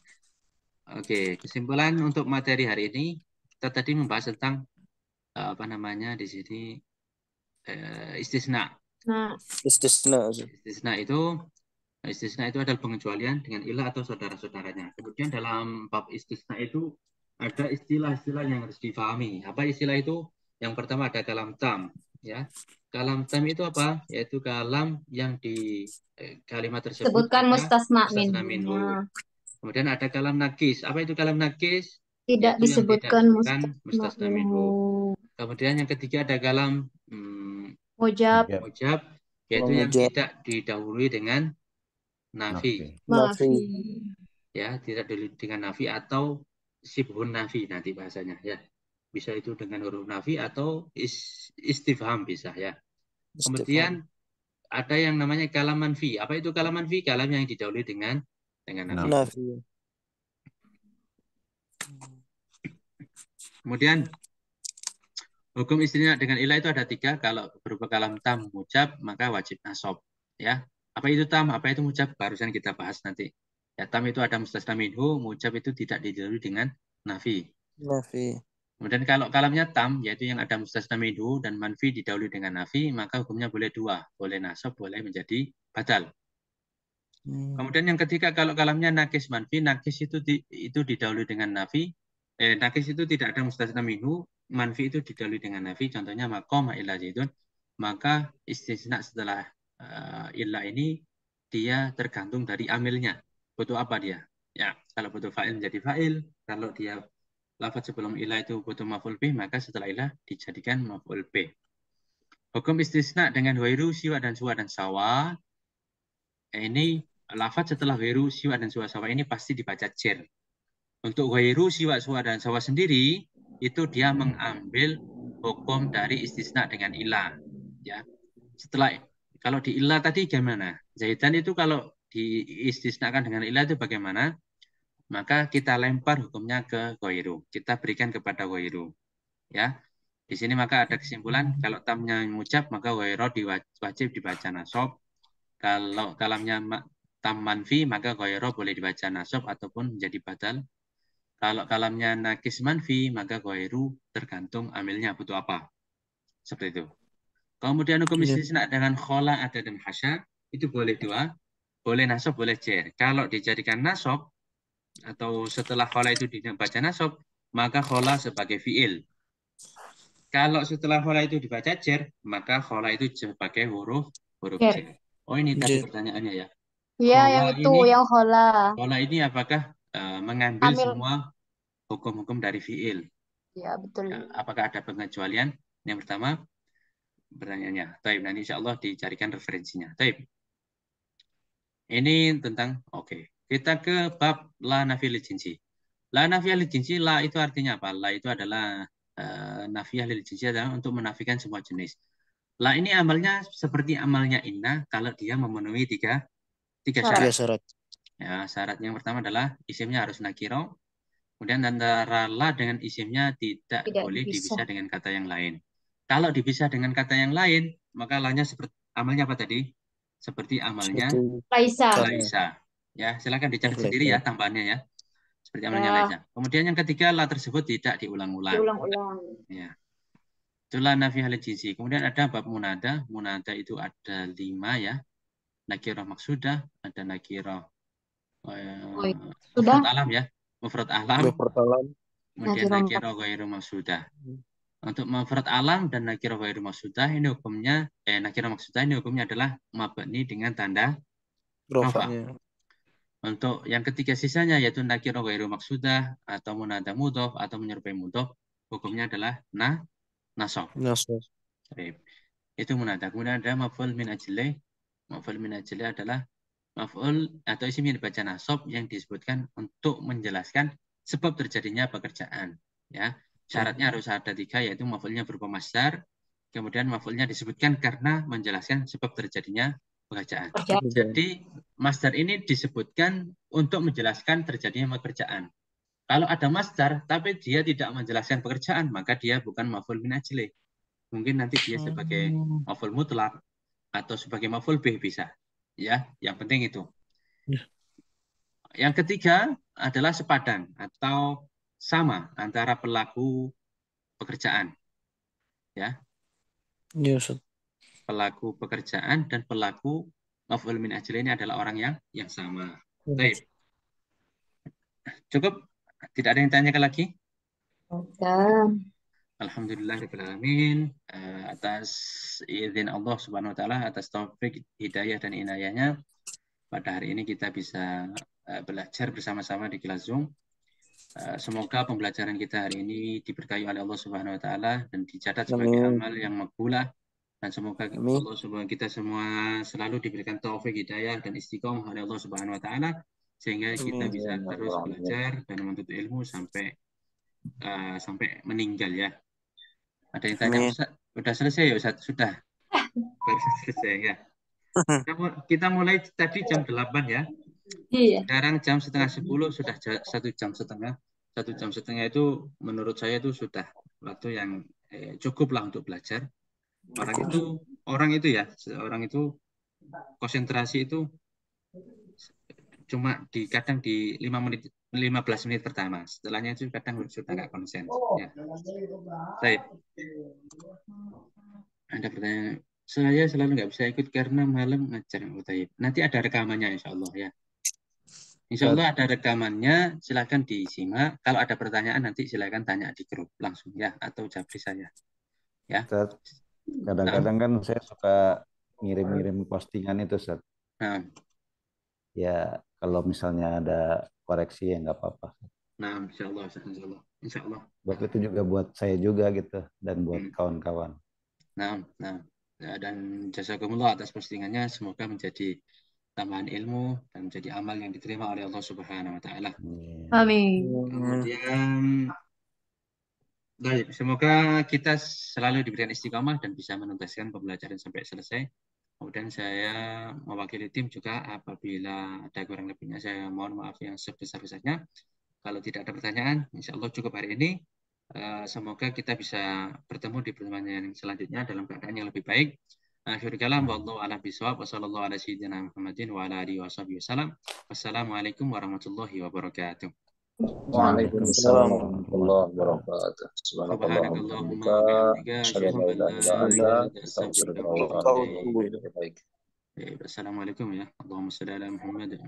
Oke, kesimpulan untuk materi hari ini kita tadi membahas tentang apa namanya di sini istisna. Istisna itu adalah pengecualian dengan ilah atau saudara-saudaranya. Kemudian dalam bab istisna itu ada istilah-istilah yang harus difahami. Apa istilah itu? Yang pertama ada kalam tam, ya. Kalam tam itu apa? Yaitu kalam yang di kalimat tersebut sebutkan mustasna minhu. Kemudian ada kalam nakis. Apa itu kalam nakis? Tidak disebutkan mustasna minhu. Kemudian yang ketiga ada kalam mujab, yaitu yang tidak didahului dengan nafi. Ya, tidak dengan nafi atau sibhun nafi nanti bahasanya ya. Bisa itu dengan huruf nafi atau istifham bisa ya. Kemudian ada yang namanya kalam manfi. Apa itu kalam manfi? Kalam yang didahului dengan nafi. Kemudian Hukum istisna dengan ilah itu ada 3. Kalau berupa kalam tam mujab, maka wajib nasab. Ya, apa itu tam? Apa itu mujab? Barusan kita bahas nanti. Ya, tam itu ada mustasna minhu, mujab itu tidak didahului dengan nafi. Nafi. Kemudian kalau kalamnya tam, yaitu yang ada mustasna minhu dan manfi didahului dengan nafi, maka hukumnya boleh 2. Boleh nasab, boleh menjadi badal. Kemudian yang ketiga, kalau kalamnya nakis manfi, nakis itu didahului dengan nafi. Nakis itu tidak ada mustasna minhu, manfi itu didahului dengan nafi. Contohnya maqama illa zaidun, maka istisna setelah illa ini dia tergantung dari amilnya. Butuh apa dia? Ya, kalau butuh fa'il menjadi fa'il. Kalau dia lafaz sebelum illa itu butuh maf'ul bih, maka setelah illa dijadikan maf'ul bih. Hukum istisna dengan wairu, siwa dan suwa dan sawa. Ini lafaz setelah wairu, siwa dan suwa sawa ini pasti dibaca jer. Untuk wairu, siwa, suwa dan sawa sendiri itu dia mengambil hukum dari istisna dengan illa. Ya. Setelah kalau di illa tadi gimana? Zaidan itu kalau diistisnakan dengan illa itu bagaimana? Maka kita lempar hukumnya ke wairu. Kita berikan kepada wairu. Ya. Di sini maka ada kesimpulan kalau tamnya mujab maka wairu wajib dibaca nasab. Kalau kalamnya tam manfi maka wairu boleh dibaca nasab ataupun menjadi badal. Kalau kalamnya nakis manfi maka wairu tergantung amilnya butuh apa. Seperti itu. Kemudian hukum istisna dengan khola, ada dan hasya itu boleh 2. Boleh nasab, boleh jer. Kalau dijadikan nasab atau setelah khola itu dibaca nasab, maka khola sebagai fi'il. Kalau setelah khola itu dibaca jer, maka khola itu sebagai huruf jer. Oh ini tadi pertanyaannya ya. Iya, yang itu, yang khola. Khola ini apakah mengambil Amil. semua hukum-hukum dari fi'il? Ya, betul. Ya, apakah ada pengecualian? Yang pertama, pertanyaannya. Taib, nanti insya Allah dicarikan referensinya. Taib. Ini tentang, oke. Kita ke bab la nafi lil jinsi. La nafi lil jinsi, la itu artinya apa? La itu adalah nafiyah lil jinsi adalah untuk menafikan semua jenis. La ini amalnya seperti amalnya inna kalau dia memenuhi tiga syarat. Ya, syarat yang pertama adalah isimnya harus nakiro. Kemudian antara la dengan isimnya tidak boleh dipisah dengan kata yang lain. Kalau dipisah dengan kata yang lain, maka la-nya seperti amalnya apa tadi? Seperti amalnya Laisa. Ya, silakan dicatat sendiri ya tambahannya ya. Seperti amalnya Laisa. Kemudian yang ketiga, la tersebut tidak diulang-ulang. Ya. Itulah nafi halil jinsi. Kemudian ada bab munada. Munada itu ada 5 ya. Nakirah maksudah, ada nakirah mufrad alam ya. Mufrad alam. Kemudian nakirah ghairu maksudah. Untuk mufrad alam dan nakirah ghairu maksudah ini hukumnya nakirah maksudah ini hukumnya adalah mabni dengan tanda rafa. Untuk yang ketiga sisanya yaitu nakirah ghairu maksudah atau munada mudhof atau menyerupai mudhof, hukumnya adalah nasab. Itu munada. Kemudian ada maf'ul min ajli. Maf'ul min ajli adalah maf'ul atau isim yang dibaca nasab yang disebutkan untuk menjelaskan sebab terjadinya pekerjaan. Ya, syaratnya harus ada 3 yaitu maf'ulnya berupa masdar. Kemudian maf'ulnya disebutkan karena menjelaskan sebab terjadinya pekerjaan. Jadi masdar ini disebutkan untuk menjelaskan terjadinya pekerjaan. Kalau ada masdar tapi dia tidak menjelaskan pekerjaan, maka dia bukan maf'ul min ajli. Mungkin nanti dia sebagai maf'ul mutlak atau sebagai maf'ul bih bisa. Ya, yang penting itu. Yang ketiga adalah sepadan atau sama antara pelaku pekerjaan. Ya. Pelaku pekerjaan dan pelaku maf'ul min ajli ini adalah orang yang sama. Baik. Cukup? Tidak ada yang tanyakan lagi? Alhamdulillahirrahmanirrahim. Atas izin Allah Subhanahu wa taala, atas taufik, hidayah dan inayahnya, pada hari ini kita bisa belajar bersama-sama di kelas Zoom. Semoga pembelajaran kita hari ini diberkahi oleh Allah Subhanahu wa taala dan dicatat sebagai amal yang makbulah, dan semoga Allah Subhanahu kita semua selalu diberikan taufik, hidayah dan istiqomah oleh Allah Subhanahu wa taala sehingga kita bisa terus belajar dan menuntut ilmu sampai meninggal ya. Ada yang tanya, Ustaz, sudah selesai ya Ustaz? Sudah. Baru selesai ya. Kita mulai tadi jam 8 ya. Iya. Sekarang jam 9:30 sudah 1 jam setengah. 1 jam setengah itu menurut saya itu sudah waktu yang cukuplah untuk belajar. Orang itu ya, seorang itu konsentrasi itu cuma kadang di 15 menit pertama. Setelahnya itu kadang sudah nggak konsen. Ya. Baik. Ada pertanyaan. Saya selalu nggak bisa ikut karena malam ngajar. Nanti ada rekamannya insya Allah ya. Insya Allah ada rekamannya, silakan disimak. Kalau ada pertanyaan nanti silakan tanya di grup langsung ya, atau japri saya. Ya. Ustaz, kadang-kadang kan saya suka ngirim-ngirim postingan itu, Ustaz. Nah, Ya, kalau misalnya ada koreksi ya nggak apa-apa. nah, insya Allah, insya Allah, insya Allah. Buat itu juga buat saya juga gitu dan buat kawan-kawan. Nah, ya, dan jazakumullah atas postingannya, semoga menjadi tambahan ilmu dan menjadi amal yang diterima oleh Allah Subhanahu wa taala. Amin. Kemudian baik, semoga kita selalu diberikan istiqomah dan bisa menuntaskan pembelajaran sampai selesai. Kemudian saya mewakili tim juga, apabila ada kurang lebihnya saya mohon maaf yang sebesar-besarnya. Kalau tidak ada pertanyaan, insya Allah cukup hari ini. Semoga kita bisa bertemu di pertemuan yang selanjutnya dalam keadaan yang lebih baik. Akhirul kalam, wallahu a'lam bishawab, wassallallahu ala sayyidina Muhammadin wa ala alihi washabihi wasallam. Wassalamualaikum warahmatullahi wabarakatuh. Waalaikumsalam warahmatullahi wabarakatuh. Subhanakallahumma wa bihamdika, Asyhadu an la ilaha illa anta, astaghfiruka wa atubu ilaik. Assalamualaikum ya. Allahumma shalli ala Muhammad.